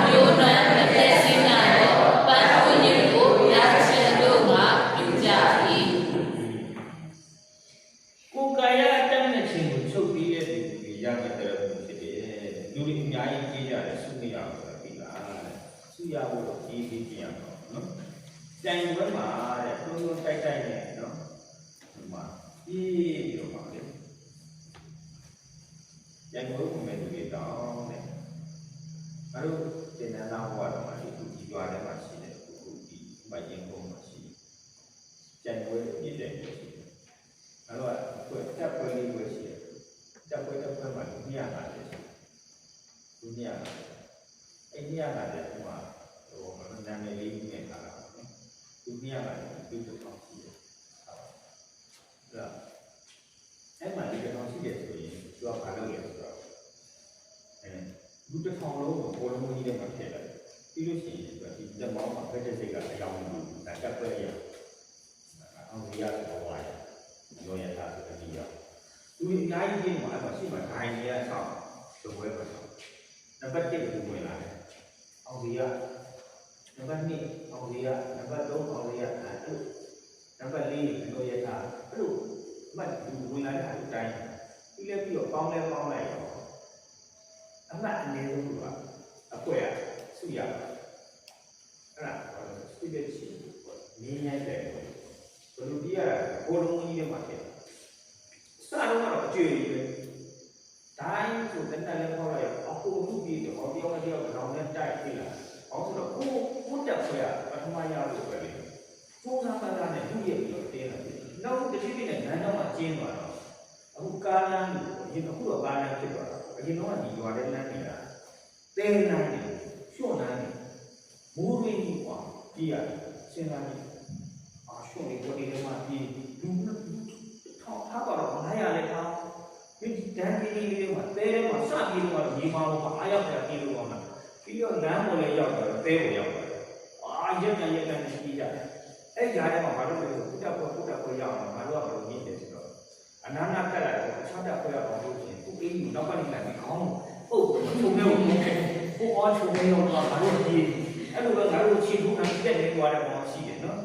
မျိုးနှံ့မပျက်စီးနိုင်သောပန်းဝိညာဉ်ကိုရခြင်းလို့ငါပြုကြသည်ကိုယ်ကာယအတတ်နဲ့ခြင်းကိုချုပ်ပြီးတဲ့သူတွေရတဲ့တော်ဖြစ်တယ်လူတွေအများကြီးကြီးရတယ်စုနေရဆိုတာဒီလားစုရဖို့တော့ကြီးကြည့်ရအောင်နော်ကြံရွယ်မှာတဲ့တွန်းတွန်းတိုက်တိုက်နဲ့နော်ဒီမှာပြီးတော့ပါလေကြံရွယ်ကိုမဲ့လူတွေတောင်းတဲ့ငါတို့တင်နန်းသားဘဝတော်မှာဒီခုကြီးရွာထဲမှာရှိတဲ့ခုဒီမိုက်ရင်ဘုံမှာရှိကြံရွယ်ပြည့်တဲ့ရှိငါတို့ကတက်ပွဲလေးပဲရှိတယ်တက်ပွဲမှာဒုညလာတယ်ဒုညလာအဲ့ညလာတဲ့ဟိုမှာဟိုနာမည်လေးနဲ့ထားတာနော်ဒုညလာတယ်ပြုတ်တော့ရှိတယ်ဟုတ်ဒါအဲ့မှာဒီကောင်ရှိတယ်ဆိုရင်သူကဘာလုပ်လဲဆိုတော့လူတစ်ထောင်လုံးကိုဘောလုံးကြီးထဲမှာထည့်လိုက်ပြီးလို့ရှိရင်ဒီလက်မောင်းမှာဖက်တဲ့စိတ်ကအယောင်ကြီးဒါတက်ပွဲရအောင်ရတော့ဝါရရောရတာဆိုတဲ့ဒီရောသူအများကြီးပြင်မှာအဲ့မှာရှိမှဒိုင်းရဆောက်သပွဲပဲဆောက်နံပါတ်1ကိုဝင်လာတယ်အောင်စီရနံပါတ်2အောင်စီရနံပါတ်3အောင်စီရအဲ့လိုနံပါတ်4ရောရတာအဲ့လိုမှတ်သူဝင်လာတဲ့အတိုင်းပြီးလဲပြီးတော့ပေါင်းလိုက်ရောအမှတ်အနေဆုံးကအကွက်ရစုရအဲ့ဒါစတိတ်ရှိနင်းရိုက်တယ်ဘယ်လိုပြရတာဘောလုံးကြီးထဲမှာဖြစ်စတော့ကတော့အကျွေးကြီးပဲဒိုင်းဆိုတဲ့နဲ့လည်းခေါ်လိုက်အခုလူပြီးတော့တယောက်တောင်နဲ့တိုက်ပြီလားအောင်ဆိုတော့ကိုတက်ဆွဲရပထမရလို့ပဲလေကိုးစားပန်းသားနဲ့လူရဲ့ပြီးတော့တင်းလာပြီနောက်တစ်ချိန်နဲ့နန်းတော့မှကျင်းသွားတော့အခုကားလမ်းကိုအရင်အခုတော့ကားလမ်းဖြစ်သွားတာအရင်တော့ဒီရွာထဲလမ်းနေတာတဲလမ်းနေရှော့လမ်းနေမိုးရင်းကြီးကွာကြည့်ရတယ်စဉ်းစားကြည့်ရှုံးလေးကိုဒီထဲမှာပြီးလူထောက်ထားတော့900လေးထားဒီဒန်ကြီးလေးမှာတဲထဲမှာစပြီးတော့ရေမာလို့အားရောက်တယ်ပြီးလို့ပါမှာပြီးတော့လမ်းပေါ်လေးရောက်တော့တဲကိုရောက်တယ်ရက်နဲ့ကြီးကြတယ်အဲ့ကြားထဲမှာဘာလို့လဲဆိုကုတ္တပွဲရောက်အောင်ငါတို့ကဘယ်လိုမြင်တယ်ဆိုတော့အနာနာကတ်လာတော့6တက်ပွဲရောက်အောင်လို့ရှိရင်သူ့အေးကိုနောက်ကနေလိုက်ပြီးခေါင်းပုတ်ထုံနေအောင်လုပ်ခဲ့ကိုအော်ထုံနေအောင်ငါတို့ဒီအဲ့ အဲ့လိုပဲငါတို့ခြေထိုးခံတက်နေသွားတဲ့ကောင်ရှိတယ်နော်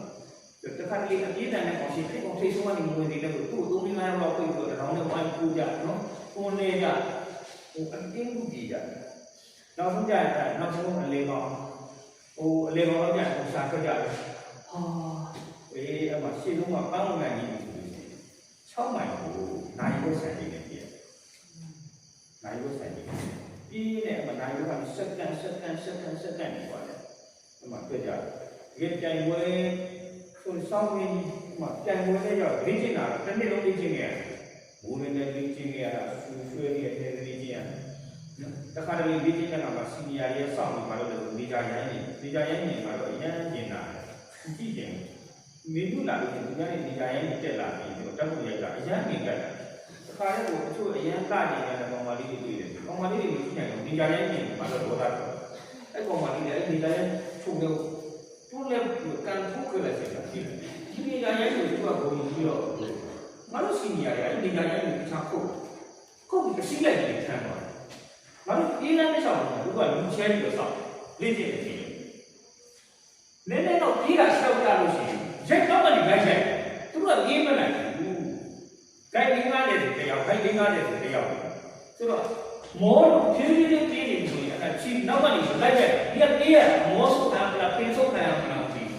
တခါတလေအပြေးတန်တဲ့ကောင်ရှိတယ်ကောင်ထိတ်ဆုံးကနေငွေတွေလည်းသူ့ကို3 millionလောက်ပိတ်ပြီးတော့တောင်းနဲ့ဝိုင်းပူကြနော်ကိုနေကြဟိုအတင်းကူကြည့်ကြနောက်ဆုံးကြရင်နောက်ဆုံးအလေကောင်ဟိုအလေကောင်တော့ပြန်ရှာထွက်ကြတယ်ဟာအေးအမရှေ့ဆုံးကပန်းဝင်နိုင်ကြီးဆိုလို့ရှိရင်6မိုင်ကိုနိုင်ဖို့ဆိုင်နေတယ်ပြည့်နိုင်ဖို့ဆိုင်နေပြီးနဲ့အမနိုင်ဖို့ကစက္ကန့်နေပါတယ်အမတွေ့ကြတယ်ဒီကြိုင်ဝဲဆိုစောင်းနေမှာကြိုင်ဝဲနဲ့ရောက်လေ့ကျင့်တာတစ်နှစ်လုံးလေ့ကျင့်ခဲ့ရတယ်ဘိုးနဲ့လေ့ကျင့်ခဲ့ရတာဆွေးရတဲ့လေ့ကျင့်ရတယ်တခါတလေလေ့ကျင့်တဲ့အခါမှာစီနီယာရဲ့စောင့်နေမှာလို့နေကြရိုင်းနေမှာတော့အရန်ကျင်တာကြည့်ကြတယ်မင်းတို့လာလို့ဒီကနေနေကြရိုင်းတက်လာပြီးတော့တက်ဖို့ရိုက်တာအရန်နေကြတယ်တခါတည်းကိုအချို့အရန်ကနေတဲ့ကောင်မလေးတွေတွေ့တယ်ကောင်မလေးတွေကြည့်နေတော့နေကြရိုင်းနေမှာတော့ဒေါသတယ်အဲ့ကောင်မလေးတွေနေကြရိုင်းချုပ်လို့သူလည်းကန်ထုတ်ခဲ့လိုက်တယ်ဒီနေကြရိုင်းကိုသူကဘုံပြီးတော့ငါတို့စီနီယာတွေနေကြရိုင်းကိုတခြားခုတ်ပြီးအစီလိုက်နေခံတော့ငါတို့အေးလမ်းမလျှောက်ဘူးကလူချဲပြီးတော့စောက်လေ့ကျင့်နေတယ်နည်းနည်းတော့ပြေးတာလျှောက်ကြလို့ရှိရင်ရိုက်တော့မှလည်းလိုက်တယ်သူကပြေးမလိုက်ဘူးဂိုက်လေးကားတယ်ဆိုတယောက်ဆိုတော့မောဖြည်းဖြည်းလေးပြေးနေဆိုရင်အဲ့ချီနောက်မှလည်းလိုက်တယ်ဒီကပြေးရမောဆိုတာကပြေးဆုံးခံရမှာမဟုတ်ဘူး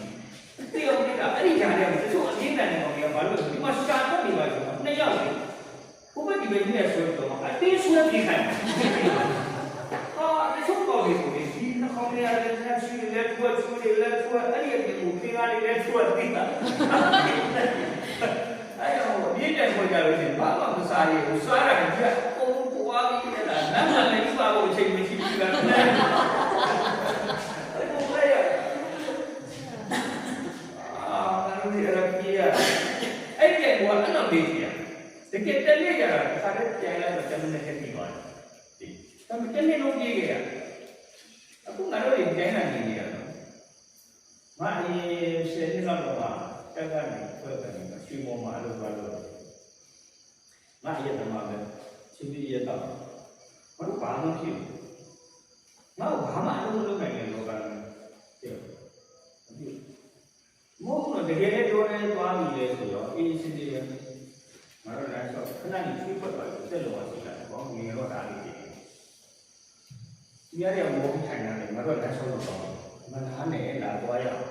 တေအောင်ကအဲ့ဒီကြားထဲမှာသူ့အင်းတန်နေကောင်ကဘာလို့ဒီမှာရှာတော့နေပါ့ဆိုတော့နှစ်ယောက်လေဘုမဒီဘက်နဲ့ဆွဲတော့အတင်းဆွဲပြေးခိုင်းဒီဆုံးတော်လေးကိုဒီနှခေါင်းရတဲ့ဆက်ရှိတဲ့ဘွတ်ဆွေးလက်ဆွဲအဲ့ဒီအပြင်ကိုခောက်လေးလက်ဆွဲပြီးတာအဲ့တော့ဒီတဲ့ဆွဲကြလို့ရှိရင်ဘာမှမစားရဘူးစားရတယ်ကြက်ပုံပွားပြီးရတာနားမလည်းစားဖို့အချိန်မရှိဘူးလားအဲ့ဒါလည်းရနားလို့ရပြရအဲ့ဒီကဘာလို့မေးကြတကယ်တည်းရတာခါတဲ့ပြန်လာတော့ကျွန်တော်လည်းပြီးသွားတယ်ဒါပေမဲ့တနေ့လုံးပြေးခဲ့ရအခုငါတို့ဒီတိုင်းနိုင်နေရတော့ငါအရင်10နှစ်လောက်တော့တက်ကနေထွက်တယ်ရွှေမောမှာလို့ပြောလို့ငါအရင်ကမှပဲချင်းပြီးရတော့ဘာလို့ဘာမှဖြစ်ငါဘာမှအလုပ်လုပ်နိုင်တယ်လို့ကပြောမို့တော့တကယ်လည်းပြောနေသွားပြီလေဆိုတော့အေးစစ်စစ်ငါတို့လည်းဆိုခဏကြီးဖြည့်ပတ်သွားတယ်တက်လို့ရှိတာပေါ့ငယ်တော့ဒါလေးဖြစ်ဒီရတဲ့မောပြီးထိုင်ရတယ်ငါတို့လည်းဆောက်လို့တော့မနာနဲ့လာသွားရအောင်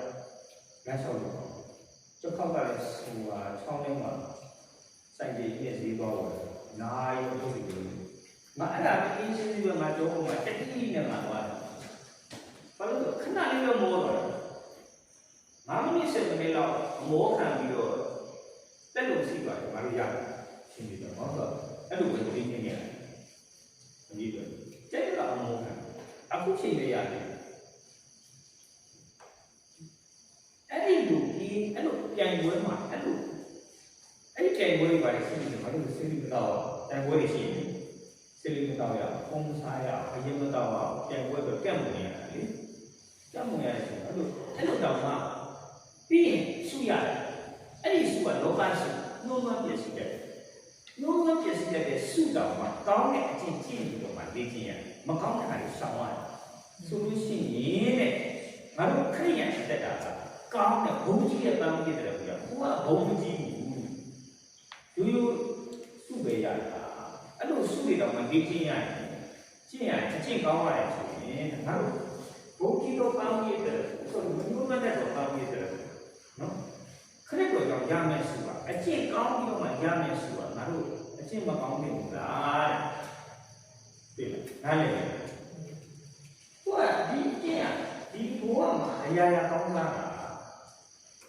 လက်ဆောက်လို့ကျောက်ခောက်ကလည်းဟိုဟာ6နှစ်မှာစိုက်ကြည့်နေစီးသွားတယ်နိုင်ရုပ်ပြီးမအဲ့ဒါအင်းချင်းကြီးကမှတော့မှတက်တိနဲ့မှသွားတယ်ဘာလို့ခဏလေးတော့မောတော့9မိနစ်10မိနစ်လောက်မောခံပြီးတော့တက်လို့ရှိပါတယ်ငါတို့ရတယ်ရှင်းပြီးတော့ဟောတော့အဲ့လိုပဲသိနေရတယ်အကြီးတော့တက်တော့မောခံအခုချိန်ရရတယ်အဲ့ဒီလူကြီးအဲ့လိုပြန်ဝဲမှာအဲ့ဒီပြန်ဝဲပါလေစိတ်ကဘာလို့စိတ်ကတော့ပြန်ဝဲရှိနေစိတ်ကတော့ရပုံစားရအရင်ကတော့ပြန်ဝဲပဲကက်မှုနေရတယ်လေကက်မှုရတဲ့အဲ့လိုတော့မှပြီးရင်စုရတယ်အဲ့ဒီစုကလောကစုနှုံးသွင်းပြည့်စုံတယ်နှုံးသွင်းပြည့်စုံတဲ့စုတော်မှာကောင်းတဲ့အကျင့်ကျင့်ပြီးတော့မှလေ့ကျင့်ရမကောင်းတဲ့ဟာတွေရှောင်ရတယ်ဆိုလို့ရှိရင်တဲ့ငါတို့ခရိယန်တက်တာကကောင်းတဲ့ဘုံကြီးရဲ့ပန်းကြီးတဲ့ကွာကိုကဘုံကြီးဘူးရိုးစုပဲရတာအဲ့လိုစုတွေတော့မလေ့ကျင့်ရတယ်ကျင့်ရတယ်အကျင့်ကောင်းရတယ်ဆိုရင်ငါတို့ဘုံကြီးတော့ပန်းကြီးတဲ့ဆိုမျိုးမတဲ့တော့ပန်းကြီးတဲ့နော်ခရစ်တော်ကြောင့်ရမယ်စုပါအကျင့်ကောင်းပြီးတော့မှရမယ်စုပါငါတို့အကျင့်မကောင်းဘူးလားတဲ့နားလည်ဟုတ်ကဲ့ဒီကျင့်ရဒီဘဝမှာအရာရာကောင်းတာ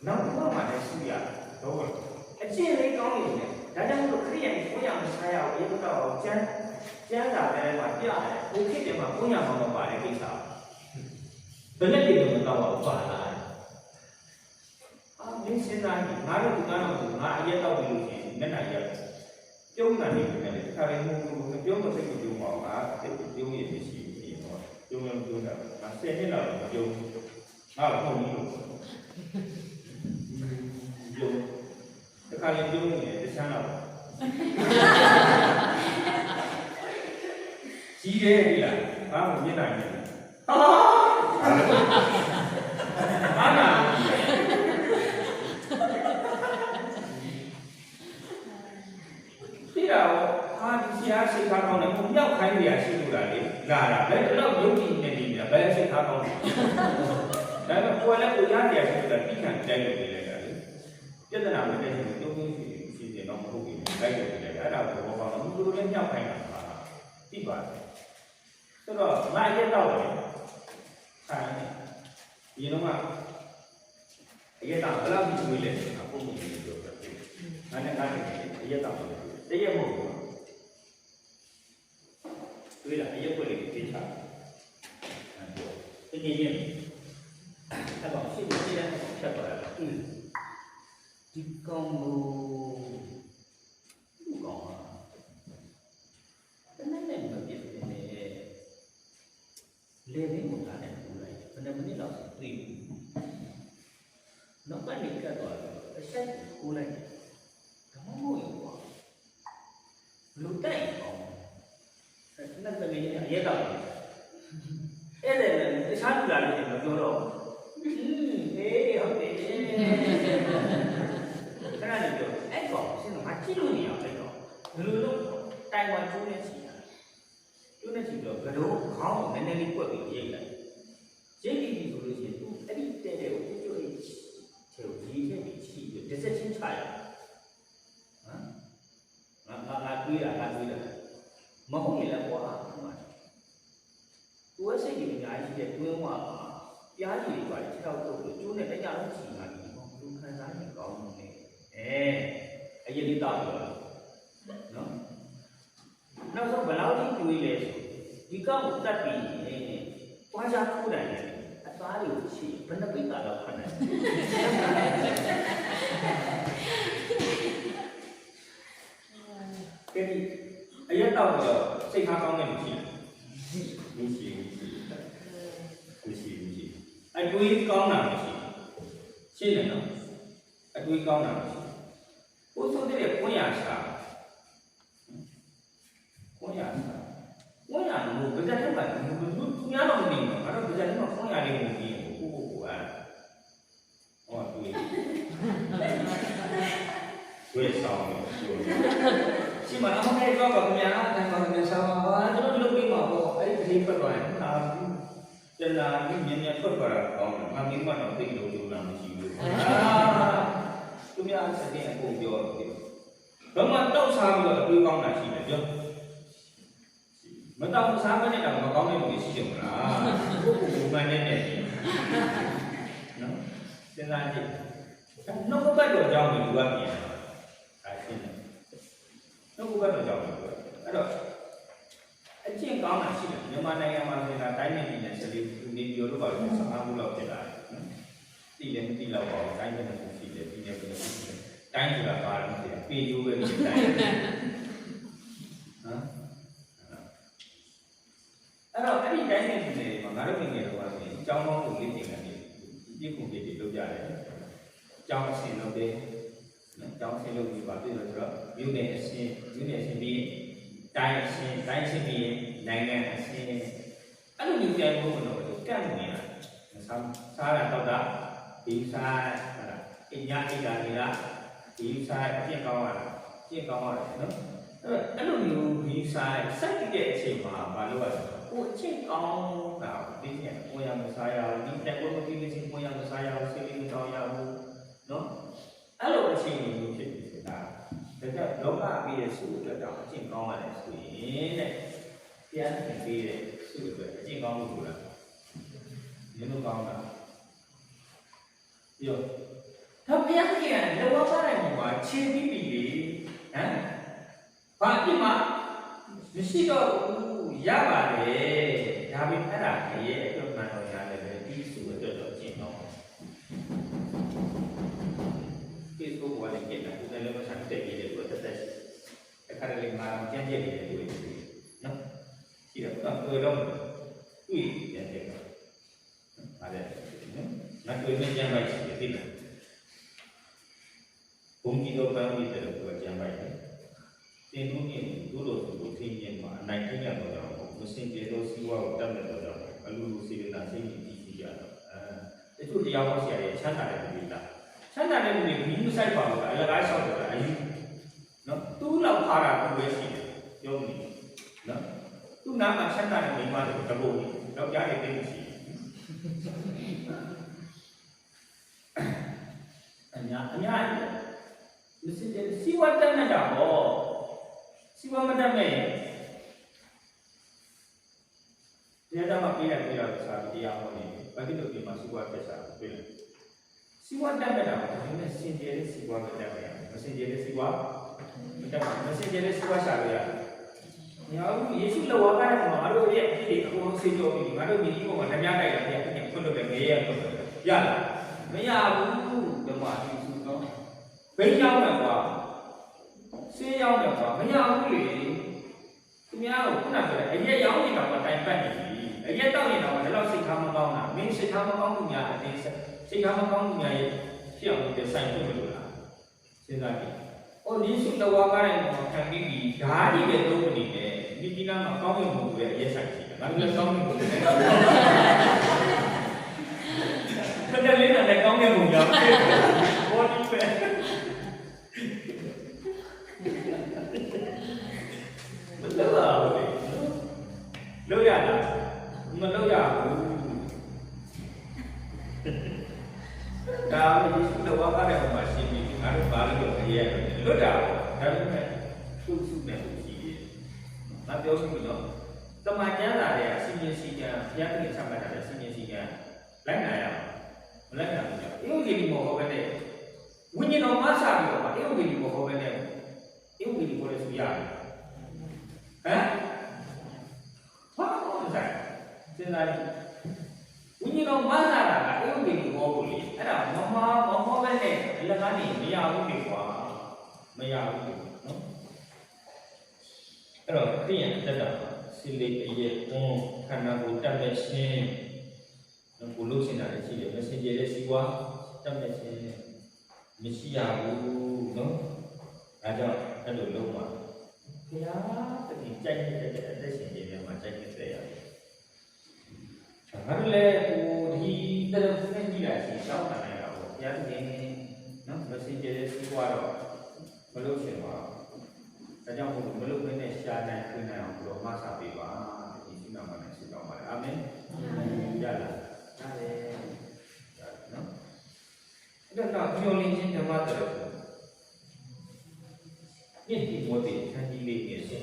နောက်ဘဝမှာလည်းရှိရတော့အကျင့်လေးကောင်းနေတယ်ဒါကြောင့်မို့ခရိယန်ကိုရမစားရအောင်ရေတော့ကျမ်းစာထဲမှာပြရတယ်ဘုခေတ်တွေမှာကိုရမှာမပါတဲ့ကိစ္စဘယ်နဲ့တည်းမတော့ပါလားမင်းစဉ်းစားကြည့်ငါတို့ကတော့ငါအရက်တော့ပြီးလို့ရှိရင်မျက်နှာရက်ပြုံးတာနေတယ်လေခါရင်မှုပြုံးမစိတ်ကိုပြုံးပါငါစိတ်ကိုပြုံးရည်ရှိပြီးတော့ပြုံးတာငါ10နှစ်လောက်ပြုံးငါတော့ဘူးလို့ပြုံးတခါရင်ပြုံးနေတယ်တခြားတော့ကြီးတယ်ပြီလားဘာမှမျက်နှာရက်ဟာ ဒီဆရာစိတ်ထားကောင်းတယ်ကိုမြောက်ခိုင်းနေရရှိလို့လားလေလာတာဘယ်တော့ယုံကြည်နေနေဘယ်စိတ်ထားကောင်းလဲဒါပေမဲ့ကိုယ်လည်းကိုရားတရားရှိလို့ပြီးခံတိုင်းလို့နေလိုက်တာလေပြဿနာမတက်ရင်တုံးတုံးရှိတယ်တော့မဟုတ်ဘူးလိုက်လို့နေလိုက်အဲ့ဒါကိုဘောပေါင်းတော့သူတို့လည်းမြောက်ခိုင်းတာပါသိပါတယ်ဆိုတော့ငါရက်တော့တယ်ဆိုင်ဒီတော့ကအရက်တော့ဘယ်လောက်ကြီးတွေလဲအပုံကြီးတွေပြောတယ်ငါနဲ့ငါနဲ့အရက်တော့တရက်မဟုတ်ဘူးတွေ့လားအရက်ွက်လေးကိုသိချတယ်တကယ်ရင်အဲ့တော့ရှင်းပြတယ်ဖြတ်သွားတယ်ဒီကောင်ကိုကောင်ဟာတနေ့နဲ့မပြည့်စုံနေလေဘင်းကိုလာတယ်ပူလိုက်ဘယ်နှမိနစ်လောက်သိဘူးနောက်ကနေကတ်သွားတယ်အဆက်ကိုလိုက်ဒါမှမဟုတ်ဘူးကွာလူတိုက်အောင်အဲ့ဒါတကယ်ကြီးအရက်တော့အဲ့ဒါလည်းတခြားလူလာလို့မပြောတော့အေးဟုတ်တယ်ခဏနေပြောအဲ့ကောင်ရှင်းတော့မကြည့်လို့နေအောင်လိုက်တော့ဘယ်လိုလုပ်တိုင်ဝမ်ကျိုးနေစီတာကျိုးနေစီတော့ကတော့ခေါင်းကိုနည်းနည်းလေးကွက်ပြီးရိတ်လိုက်ရိတ်ပြီးဆိုလို့ရှိရင်သူအဲ့ဒီတဲ့တဲ့ကိုကျိုးရေးချေကြီးခဲ့ပြီးချီပြီးတစ်ဆက်ချင်းချရဟမ်ငါတွေးတာမဟုတ်ရင်လည်းကွာကိုယ်စိတ်ကြီးအများကြီးတဲ့တွင်းဝါပြားကြီးတွေပါခြေထောက်တော့ကျိုးနဲ့တကြလုံးချီလာပြီပေါ့လူခံစားရင်ကောင်းနေအရင်လေးတောက်ပြောနော်နောက်ဆုံးဘယ်လောက်ကြီးတွေးလဲဆိုဒီကောက်ကိုတတ်ပြီးပွားစားထိုးတယ်အသားတွေကိုချီဘယ်နှပိတ်တာတော့ခဏကဲဒီအရက်တော့စိတ်ထားကောင်းတယ်မရှိဘူးမရှိအတွေးကောင်းတာမရှိရှင်းတယ်နော်အတွေးကောင်းတာမရှိဘိုးဆိုတဲ့ကိုရရှာကိုရမလို့ဗကြက်တော့သူများတော့မနေဘူးငါတို့ဗကြက်တော့ကိုရလေးကိုကြည့်ကိုဟောတွေးဆောင်လို့ရှိမလားမခဲ့တော့ပါခင်ဗျာတန်ပါခင်ဗျာဆောင်ပါကျွန်တော်လုပ်ပြီးမှာပေါ့အဲ့ဒီတစ်ပတ်တော့ဟာကျန်တာဒီမြင်မြတ်ထွက်သွားတာကောင်းတယ်ငါမိမတော့သိလို့လို့လာမရှိဘူးသူများစတဲ့အကုန်ပြောတယ်ဘယ်မှာတောက်စားပြီးတော့အတွေးကောင်းတာရှိတယ်ပြောမတောက်စားမနဲ့တော့မကောင်းတဲ့လူတွေရှိတယ်မလားကိုယ်ကိုယ်မှန်နေတယ်နော်စဉ်းစားကြည့်နှုတ်ဘက်တော့ကြောင်းလို့လူကမြင်တာရှင်းတယ်နှုတ်ဘက်တော့ကြောင်းလို့အဲ့တော့အကျင့်ကောင်းတာရှိတယ်မြန်မာနိုင်ငံမှာဆိုတာတိုင်းနဲ့ပြည်နယ်ဆက်လေးနေပြည်တော်တို့ပါလို့15ခုလောက်ဖြစ်လာတယ်နော်တိလည်းမတိတော့ပါဘူးတိုင်းနဲ့ရှိတယ်ပြည်နယ်ပြည်နယ်ရှိတယ်တိုင်းဆိုတာပါလို့ဆိုတာပေကျိုးပဲဖြစ်တိုင်းနော်အဲ့တော့အဲ့ဒီတိုင်းနဲ့ပြည်နယ်မှာငါတို့ပြည်နယ်တော့ဆိုရင်အကြောင်းပေါင်းကိုလေ့ကျင့်နေတယ်ဒီခုပြည်တွေလုပ်ကြတယ်အကြောင်းအစင်လုပ်တယ်နော်အကြောင်းအစင်လုပ်ပြီးပါပြီဆိုတော့မြို့နယ်အစင်ပြီးတိုင်းအစင်ပြီးနိုင်ငံအစင်အဲ့လိုမျိုးပြန်ဖို့တော့ကန့်နေရစားတာတော့တာဒီစားဟာအညာအိတာနေတာဒီစားအပြည့်ကောင်းရတာပြည့်ကောင်းရတယ်နော်အဲ့လိုမျိုးဒီစားစိုက်တဲ့အချိန်မှာမလုပ်ရဘူးကိုအချိန်ကောင်းတာဒီနေ့ကိုရမစားရဘူးဒီတက်ကိုဒီနေ့ကိုရမစားရဘူးစိတ်လေးတောင်းရဘူးနော်အဲ့လိုအချိန်မျိုးဖြစ်နေတာဒါကြောင့်လောကပြီးရဲ့စုအတွက်တော့အချိန်ကောင်းရတယ်ဆိုရင်တဲ့ပြန်ပြီးတဲ့စုအတွက်အချိန်ကောင်းလို့ဆိုတာဒီလိုကောင်းတာပြောဒါပြန်ကြည့်ရင်လောကပိုင်းမှာခြေပြီးပြီလေဟမ်ဘာဖြစ်မှာမရှိတော့ဘူးရပါတယ်ဒါပေမဲ့အဲ့ဒါရဲ့အတွက်မှန်တော့ရတယ်ပဲဒီစုအတွက်တော့အချိန်ကောင်းFacebook ဝါလည်းကြည့်တယ်ဒါလည်းမဆက်တဲ့ကြီးတွေတက်တက်အခါလေးမှာကြမ်းကြက်နေတယ်လို့နော်ရှိတော့တော့တွေ့တယ်တဲ့ဟာလေငါတွေ့မြင်ကြမ်းပါရှိတယ်ဒီလားဘုံကြီးတော့ပန်းပြီးတယ်လို့ကြမ်းပါတယ်တင်လို့နေတို့လိုသူသိမြင်မှာအနိုင်ကျင့်ရတော့ကြောင့်မစင်ကြတော့စီးပွားကိုတတ်မဲ့တော့ကြောင့်အလူလူစီနေတာစိတ်ကြီးကြီးကြတော့တချို့တရားဟောဆရာတွေချမ်းသာတဲ့လူတွေလားချမ်းသာတဲ့လူတွေဘီးမဆိုင်ပါဘူးအလကားလျှောက်တယ်အယူနော်သူ့လောက်ခါတာကိုပဲရှိတယ် ပြောနေနော် သူ့နားမှာဆက်တာတဲ့မိမတွေတပုတ်တော့ကြားနေသိမရှိအညာစီဝတ်တတ်နေတာပေါ့စီဝတ်မတတ်မဲ့တရားတော်မှာပြရစာတရားဟောနေဘာဖြစ်လို့ဒီမှာစီဝတ်တက်စာပြလဲစီဝတ်တတ်နေတာပေါ့ဒါပေမဲ့စင်ကြယ်တဲ့စီဝတ်မတတ်မဲ့မစင်ကြယ်တဲ့စီဝတ်မတတ်မစင်ကြယ်တဲ့စီဝတ်ရှာလို့ရတယ်။ညာဦးယေရှုလောကတဲ့မှာငါတို့ရဲ့အဖြစ်အကုန်ဆေးကြောပြီးငါတို့ဒီပုံမှာဓမြတိုက်တာပြန်ပြန်ဖွင့်လို့ပဲငရဲရလို့ရလားမရဘူးဓမ္မယေရှုနော်ဘိန်းရောက်တယ်ကွာဆေးရောက်တယ်ကွာမရဘူးလေသူများကခုနကပြောအရက်ရောက်နေတာကတိုင်ပတ်နေပြီအရက်တောက်နေတာကလည်းစိတ်ထားမကောင်းတာမင်းစိတ်ထားမကောင်းမှုများအတင်းစိတ်ထားမကောင်းမှုများရဲ့ဖြစ်အောင်ဒီဆိုင်ပြလို့လားစဉ်းစားကြည့်။အော်ယေရှုလောကတဲ့မှာခံပြီးပြီဓာတ်ကြီးပဲသုံးနေတယ်ဒီကိနာမှာကောင်းကင်ဘုံရဲ့အရက်ဆိုင်ရှိတယ်။ဒါပေမဲ့ကောင်းကင်ဘုံနဲ့ခက်တဲ့လေးနဲ့ကောင်းကင်ဘုံရောက်တယ်။ဘောဒီပဲမလောက်ရဘူး။လောက်ရလားမလောက်ရဘူး။ဒါယေရှုလောကတဲ့မှာရှိပြီငါတို့ဘာလို့အရက်လွတ်တာဒါပေမဲ့သူ့စုနဲ့သူရှိတယ်။ငါပြောလို့နော်တမန်ကျမ်းစာတွေအစီအစဉ်စီကံဘုရားသခင်ချမှတ်တာတဲ့အစီအစဉ်စီကံလိုက်နိုင်ရအောင်မလိုက်နိုင်ဘူး။အေဝံဂေလိမောဟောပဲနဲ့ဝိညာဉ်တော်မဆာပြီးတော့အေဝံဂေလိမောဟောပဲနဲ့အေဝံဂေလိကိုလည်းဆိုရတယ်။ဟမ်ဟာဟုတ်တယ်စဉ်းစားကြည့်ဝိညာဉ်တော်မဆာတာကအေဝံဂေလိဟောဖို့လေအဲ့ဒါမဟောပဲနဲ့အလကားနေမရဘူးလေကွာမရဘူးနော်အဲ့တော့ခရိယန်တက်တာစီလေးအရဲ့တွန်းခန္ဓာကိုယ်တက်မဲ့ခြင်းကိုလို့ရှင်းတာလည်းရှိတယ်မစင်ကြယ်တဲ့စီဝါတက်မဲ့ခြင်းမရှိရဘူးနော်ဒါကြောင့်အဲ့လိုလုံးပါဘုရားတတိကြိုက်တဲ့အသက်ရှင်ခြင်းတွေမှာကြိုက်နေတဲ့ရတယ်ငါတို့လည်းဒီတရားဖက်ကြည့်လိုက်ရင်တောင်းတနိုင်တာပေါ့ဘုရားသခင်နော်မစင်ကြယ်တဲ့စီဝါတော့မလို့ရှင်ပါဒါကြောင့်မလို့မင်းနဲ့ရှားနိုင်ခွင့်နိုင်အောင်ဘုရားမဆာပေးပါဒီစိနာမနဲ့ဆုတောင်းပါတယ်အာမင်ရလားရတယ်နော်အဲ့တော့ပြောလင်းခြင်းဓမ္မတော်ညစ်တိမောတိခန္တီလေးနေစေ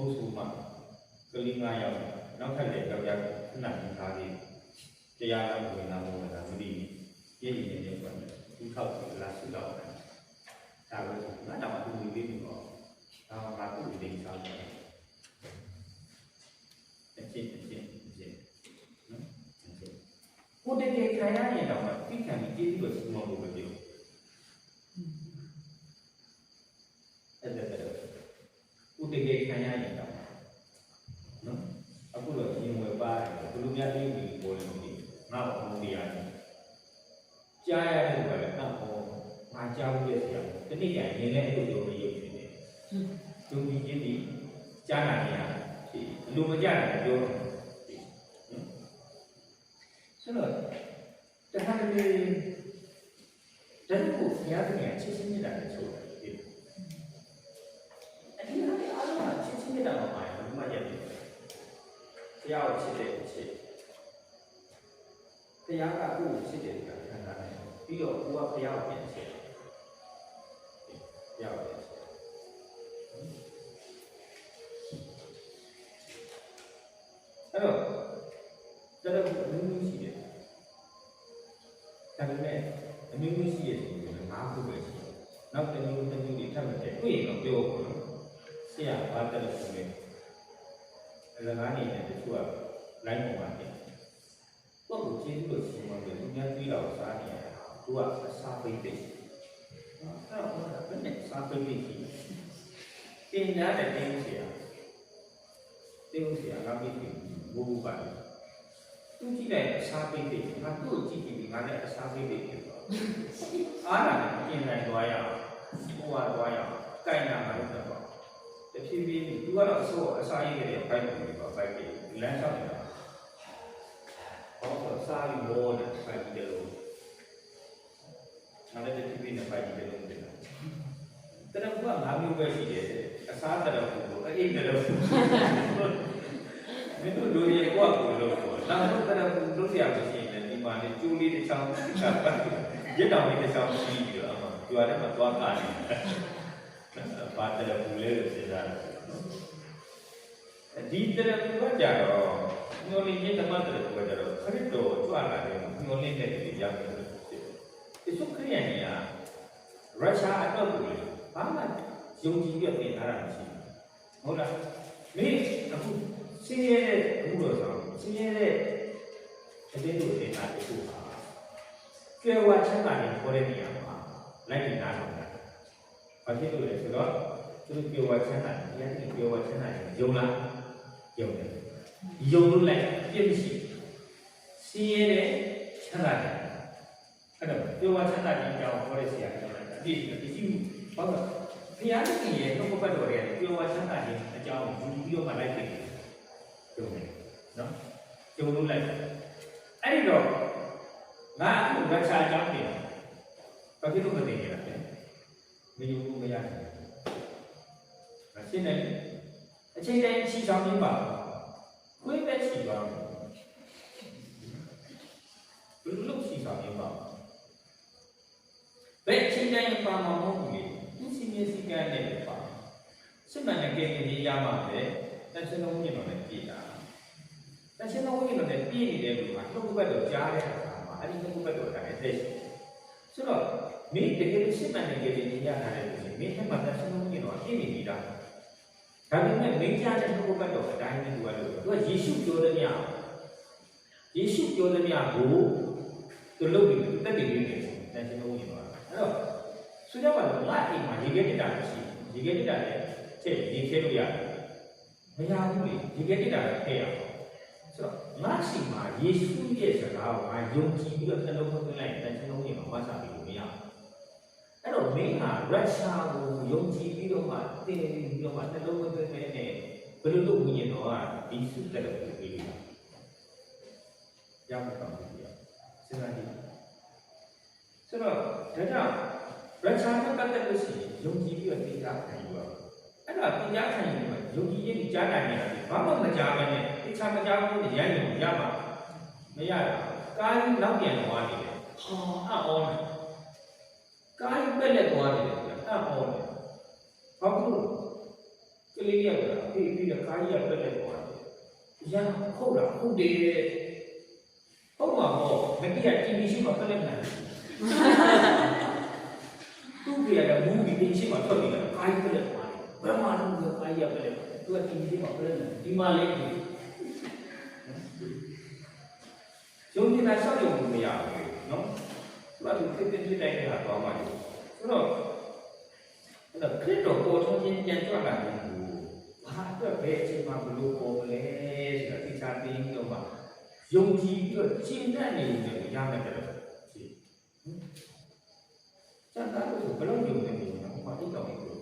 မုတ်ဆူမှာကလေး9ယောက်နောက်ထပ်လည်းယောက်ျားခဏပြီးသားလေးတရားတော်ဝင်လာဖို့လာမသိပြည့်နေတယ်ပေါ့ဒီထောက်လာစုတော့ဒါပဲငါတော့သူလေးပြီးတော့ဒါမှသူ့လေးစားတယ်အချင်းနော်ကိုတကယ်ခိုင်ရရင်တော့ဒီကံကြီးပြီးတော့စမလို့ပဲပြောအဲ့ဒါကိုတကယ်ခိုင်ရရင်တော့နော်အခုတော့ရင်ဝယ်ပါတယ်ဘလူများလေးပြီးပေါ်လို့ဒီငါ့ဘာလို့တရားလဲကြားရတယ်ကလည်းတော့ငါကြားဘူးရဲ့ဆရာတနေ့ကျရင်လည်းအဲ့လိုလိုရုပ်နေတယ်သူကြီးချင်းဒီကြားနာနေရအလိုမကြတယ်ပြောတယ်ဆိုတော့တခါတလေတကယ်ကိုဘုရားကနေချစ်ချင်းမြတ်တာနဲ့ဆိုတယ်အဲ့ဒီအားလုံးကချစ်ချင်းမြတ်တာမှာဘာမှရည်တရားကိုချစ်တယ်ချစ်တရားကကိုယ်ချစ်တယ်ကခံစားတယ်ပြီးတော့ကိုကဘုရားကိုပြန်ချစ်တယ်ဘုရားကိုပြန်ချစ်အဲ့တော့တော်တော်အမျိုးမျိုးရှိတယ်ဒါပေမဲ့အမျိုးမျိုးရှိတယ်ဆိုရင်ငါးခုပဲရှိတယ်နောက်တစ်မျိုးတစ်မျိုးတွေထပ်မတည့်တွေ့ရင်တော့ပြောပါတော့ဆရာဘာတက်လို့ဆိုလဲအဲ့ဒါကနေတချို့ကလိုင်းပေါ်မှာတင်ပုဂ္ဂိုလ်ချင်းလို့ဆိုမှလည်းသူများကြည့်တော့စားနေရတာသူကအစာပိတ်ပိတ်အဲ့တော့ဘယ်နဲ့စားပိတ်ပိတ်ကြီးတင်ရတဲ့တင်းဆရာငါမိပြီဘူပါသူကြည့်လိုက်အစာပိတ်ပိတ်ငါတို့ကြည့်ပြီးငါလည်းအစာပိတ်ပိတ်ဖြစ်သွားအားလာတယ်ပြင်နိုင်သွားရအောင်ဟိုကသွားရအောင်ကြိုက်နာမှာလို့တော့တဖြည်းဖြည်းသူကတော့အစိုးအစာရေးတဲ့ဘိုက်ပြီးတော့ဘိုက်ပြီးလမ်းလျှောက်နေတာဟောဆိုစားပြီးမောတယ်ဘိုက်ပြီးတယ်လို့နားလည်းတဖြည်းဖြည်းနဲ့ဘိုက်ပြီးတယ်လို့ပြောတယ်တော်ကငါမျိုးပဲရှိတယ်အစားတော်ကိုအိတ်တော်မင်းတို့လူရဲ့ကွာကိုလို့လာတော့တော်တို့ဆရာမရှိရင်ဒီမှာလေကျိုးလေးတစ်ချောင်းရက်တောင်လေးတစ်ချောင်းရှိပြီးတော့အမှကျွာထဲမှာသွားတာနေပါတော်ဘူးလေလို့စဉ်းစားတယ်ဒီတော်ကကြတော့ညိုလင်းရဲ့ဓမ္မတော်ကကြတော့ခရစ်တော်ကြွလာတယ်ညိုလင်းတဲ့ဒီရောက်တယ်ဒီစုခရိယန်ကြီးကရုရှားအတွက်ကိုလေဘာမှယုံကြည်ပြတင်ထားတာမရှိဘူးဟုတ်လားမင်းအခုဆင်းရဲတဲ့အခုတော့ဆင်းရဲတဲ့အတင်းတို့တင်တာတခုပါကျွဲဝါချမ်းသာနေခေါ်တဲ့နေရာမှာလိုက်တင်တာတော့ဘာဖြစ်လို့လဲဆိုတော့သူတို့ကျွဲဝါချမ်းသာနေတရားကြီးကျွဲဝါချမ်းသာနေယုံလားယုံတယ်ယုံလို့လိုက်ပြည့်မရှိဆင်းရဲတဲ့ချမ်းသာတယ်အဲ့တော့ကျွဲဝါချမ်းသာခြင်းကြောင့်ခေါ်တဲ့ဆရာကြီးအပြည့်အစုံဘာလို့ဘုရားရှင်ရဲ့နှုတ်ကပတ်တော်ရဲ့ကျွဲဝါချမ်းသာခြင်းအကြောင်းကိုယူပြီးတော့မှလိုက်တယ်ကျုံတယ်နော်ကျုံလို့လိုက်အဲ့ဒီတော့ငါအခုဝါချာကြောင်းတယ်ဘာဖြစ်လို့မသိရလဲမယူဘူးမရတယ်အရှင်းတယ်အချိန်တိုင်းချီဆောင်နေပါခွေးပဲချီပါဘယ်လိုချီဆောင်နေပါဘယ်ချိန်တိုင်းပါမမဟုတ်ဘူးသူစီမင်းစီကန်းနဲ့ပါစစ်မှန်တဲ့ကိန်းကြီးရမှာပဲတန်ရှင်တော်ဝင်တော်နဲ့ပြည်တာတန်ရှင်တော်ဝင်တော်နဲ့ပြည်နေတဲ့လူမှာနှုတ်ဘက်တော့ကြားတဲ့အခါမှာအဲ့ဒီနှုတ်ဘက်တော့တိုင်းသိဆိုတော့မင်းတကယ်စစ်မှန်တဲ့ကိန်းကြီးရထားတဲ့လူကြီးမင်းထက်မှတန်ရှင်တော်ဝင်တော်ပြည်နေပြီလားဒါပေမဲ့မင်းကြားတဲ့နှုတ်ဘက်တော့အတိုင်းနဲ့သူကလို့ယေရှုပြောတဲ့ညယေရှုပြောတဲ့ညကိုသူလုပ်ပြီးတက်တည်နေတယ်တန်ရှင်တော်ဝင်တော်အဲ့တော့ဆိုကြပါတော့ငါအိမ်မှာရေခဲတက်တာရှိရေခဲတက်တာလည်းချက်ရေခဲလို့ရတယ်မရဘူးလေရေခဲတက်တာလည်းထည့်ရအောင်ဆိုတော့ငါရှိမှာယေရှုရဲ့စကားကိုငါယုံကြည်ပြီးတော့နှလုံးသွင်းလိုက်တဲ့နှလုံးသွင်းမှာဝါစာပြီးလို့မရဘူးအဲ့တော့မင်းကရုရှားကိုယုံကြည်ပြီးတော့မှတင်ပြီးတော့မှနှလုံးသွင်းနေတယ်ဘယ်လိုလုပ်ဝင်ရင်တော့ဒီစုတက်တယ်ကိုပြီးလို့ရမှာတော့စဉ်းစားကြည့်ဆိုတော့ဒါကြောင့်ရုရှားနဲ့ပတ်သက်လို့ရှိရင်ယုံကြည်ပြီးတော့တင်ကြခံယူရအဲ့တော့တင်ကြခံယူမှာယုံကြည်ခြင်းကြားနိုင်တယ်ဘာမှမကြားဘဲနဲ့တခြားမကြားဘူးနဲ့ရိုက်လို့ရမှာမရဘူးကားကြီးနောက်ပြန်သွားနေတယ်အော်ကားကြီးပက်လက်သွားနေတယ်အော်ဘာလို့ကလေးရကပြီးပြီးတော့ ကားကြီးကပြက်ပြက်ပေါ်တာရန်ဟုတ်လားဟုတ်တယ်ဟုတ်မှာပေါ့မတိက TV ရှိမှပြက်လက်နေသူ့ပြရတဲ့မူဗီတင်ရှိမှထွက်နေတာကားကြီးပြက်လက်သွားတယ်ဘယ်မှာလို့ကားကြီးကပြက်လက်သူက TV ရှိမှပြက်လက်နေဒီမှာလေးရုံးနေတာဆောက်ရုံမရဘူးနော်ဘာလို့ဖြစ်ဖြစ်တိုင်းနေတာသွားမှလဲဆိုတော့အဲ့ခရစ်တော်ပေါ်ထွန်းခြင်းပြန်ကြွလာတယ်ဘာအတွက်ပဲအချိန်မှဘလို့ပေါ်မလဲဆိုတာသိချာသိပြီးတော့မှယုံကြည်ပြီးတော့ရှင်းတတ်နေတယ်ရမယ်တဲ့ရှင်းစံတားလို့ဘလို့ယုံနေတယ်နော်ဘာလို့တောင်းနေလို့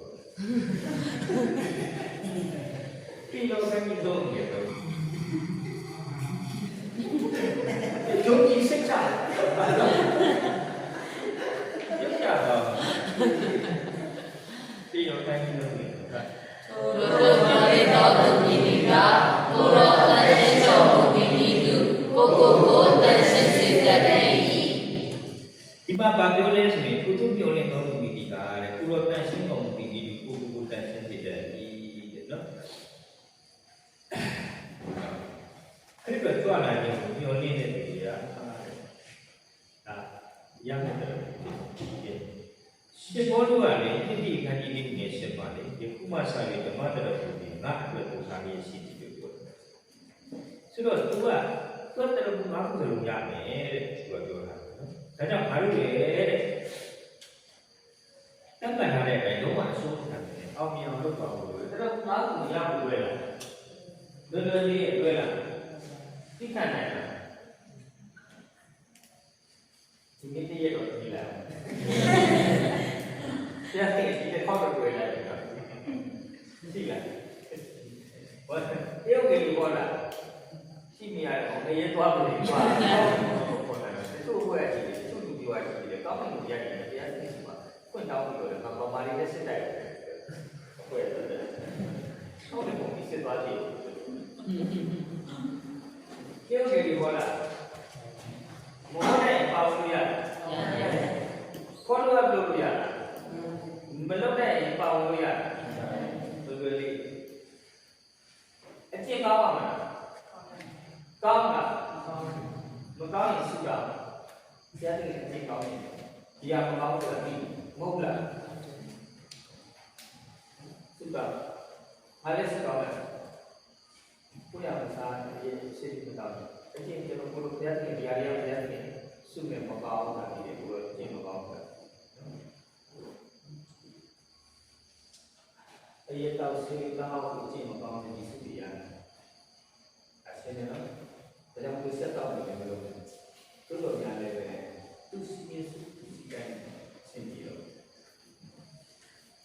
ပြီးတော့လည်းတော့နေတော့ယုံကြည်စိတ်ချဘာလို့ရရတော့ပြီးတော့တိုင်းနေလို့တို့ပြောရတော့သူမြည်သည်ကကိုရောတန်ရှင်းတော်မူပြီးပြီသူကိုတန်ရှင်းစေတတ်တယ်ဒီမှာဗာပြောလဲဆိုရင်သူပြောနေတော်မူပြီးဒီကတဲ့ကိုရောတန်ရှင်းတော်မူပြီးဒီကိုတန်ရှင်းစေတတ်တယ်တဲ့နော်အဲ့ဒီတော့ကြွလာရင်ပြောနေတဲ့လူတွေကရမယ်တဲ့ရှင်းပေါ်လို့ရတယ်ပြည့်ပြည့်ခန်းကြီးလေးနဲ့ရှင်းပါလေဒီခုမှဆိုင်တဲ့ဓမ္မတော်ကိုဒီငါအတွက်ကိုစားရရှိတယ်လို့ပြောတယ်ဆိုတော့သူကတော်တော်ငါ့ကိုလုံးရမယ်တဲ့သူကပြောတာနော်ဒါကြောင့်ငါတို့လေတဲ့တတ်မှတ်ထားတဲ့အတိုင်းလုံးဝအဆုံးခံတယ်အောင်မြင်အောင်လုပ်ပါဦးလို့တော်တော်ငါ့ကိုရဖို့လွယ်လားလွယ်လွယ်လေးလွယ်လားသိခံနိုင်လားဒီနေ့တည်းရတော့ဒီလားတရားသိတဲ့ခေါက်တော့တွေ့လိုက်တယ်နော်သိလားဘာတယောက်ကြီးပေါ်လာရှိမိရအောင်ငရဲသွားမလို့သွားပေါ်လာတယ်သူ့ဘွဲ့ကြီးသူ့လူပြောရတယ်ကောင်းမှုရတယ်တရားသိမှာခွင့်တောင်းပြီးတော့ဘာမာရီနဲ့စစ်တိုက်ဘွဲ့တယ်ဟုတ်တယ်ပုံပြီးစစ်သွားကြည့်တယောက်ကြီးပေါ်လာမောနဲ့ပေါင်းလို့ရတယ်ခေါ်လို့လုပ်လို့ရတယ်မလုပ်တဲ့ပေါင်းလို့ရတယ်လွယ်လွယ်လေးအကျင့်ကောင်းပါမလားကောင်းတာမကောင်းရင်စုတာဆရာကြီးအကျင့်ကောင်းရင်ဒီဟာမကောင်းဆိုတာပြီးမဟုတ်လားစုတာဘာလဲစုတော့လဲကိုရမစားရေးစိတ်မကောင်းအကျင့်ကျွန်တော်တို့တရားတင်တရားရတရားတင်စုနေမကောင်းတာဒီလိုကိုအကျင့်မကောင်းတာအရေးတောက်စီတောက်ကိုကြည့်မကောင်းတဲ့ဒီစုရအစနေနော်ဒါကြောင့်ကိုဆက်တော့တယ်လို့တို့လိုများလည်းပဲသူစီမစုစီတိုင်းဆင်ပြီးတော့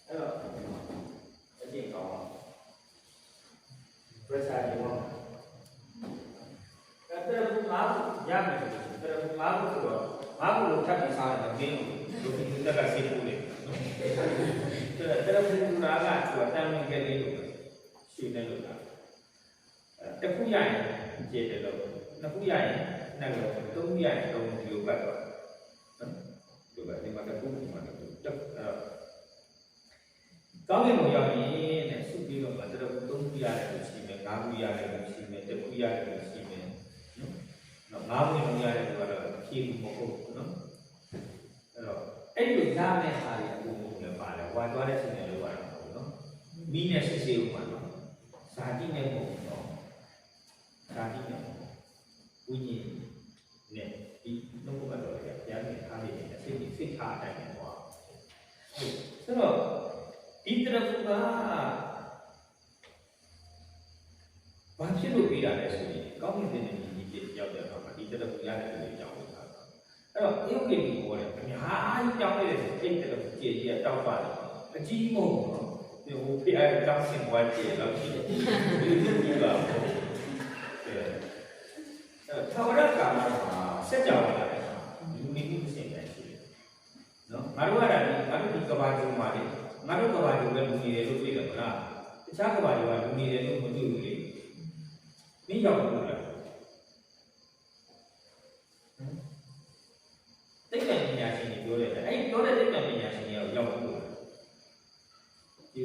အဲ့တော့အကျင့်ကောင်းအောင်ပြဿနာတွေပေါ့အဲ့ဒါကငါရမယ်ဆိုတော့ငါ့ကိုတော့ငါ့ကိုထပ်ပြီးစားတယ်မင်းတို့ဒီတက်ကစီးဖို့လေတော်ဘူးနာကသူကတမ်းမြင်ခဲ့လေးလို့ရှိနေလို့လားတခုရရင်ကျေတယ်လို့နှစ်ခုရရင်နှစ်လို့သုံးခုရရင်သုံးဒီလိုပတ်သွားနော်ဒီကဒီမှာတခုဒီမှာတခုတက်ကောင်းကင်ဘုံရောက်ရင်တဲ့စုပြီးတော့မှတော်ဘူးသုံးခုရတယ်လို့ရှိမယ်ငါးခုရတယ်လို့ရှိမယ်တစ်ခုရတယ်လို့ရှိမယ်နော်ငါးခုလုံးရတယ်လို့ကတော့ဖြည့်ဖို့မဟုတ်ဘူးနော်အဲ့တော့အဲ့လိုရမယ့်ဟာတွေအကုန်လုံးလည်းပါတယ်ဝါသွားတဲ့ချိန်တွေလောက်ရတော့နော်မိနဲ့စစ်စစ်ဥပမာနော်ဇာတိနဲ့ပုံနော်ဇာတိနဲ့ဝိညာဉ်နဲ့ဒီနှုတ်ဘက်တော်ရဲ့တရားနဲ့အားဖြင့်စိတ်စိတ်ထားတိုင်းနဲ့ပေါ့ဆိုတော့ဒီတရဖူကဘာဖြစ်လို့ပြီးတာလဲဆိုရင်ကောင်းကင်တဲ့ညီကြီးရောက်တဲ့အခါမှာဒီတရဖူရတယ်လို့ကြောင်းလို့ထားတာအဲ့တော့အယုတ်ကိကိုဟောတယ်အများကြီးကြောင်းလိုက်တဲ့စိတ်တရဖူကြည်ကြီးတောက်ပါတယ်အကြီးမဟုတ်ဘူးနော်ဒီဟိုဖျားကြောင်းစင်ဝါကြည်လောက်ရှိတယ်ဒီလိုမျိုးပါပေါ့ထာဝရကာမမှာစက်ကြောင်လာတယ်လူနေမှုစင်တယ်ရှိတယ်နော်ငါတို့ကလည်းငါတို့ဒီကဘာကျုံမှာလေငါတို့ကဘာကျုံလည်းလူနေတယ်လို့သိတယ်မလားတခြားကဘာကျုံကလူနေတယ်လို့မသိဘူးလေမင်းရောက်ဘူးလားတိတ်တန်ပညာရှင်တွေပြောတယ်အဲ့ပြောတဲ့တိတ်တန်ပညာရှင်တွေရောက်ဘူးလားဒီ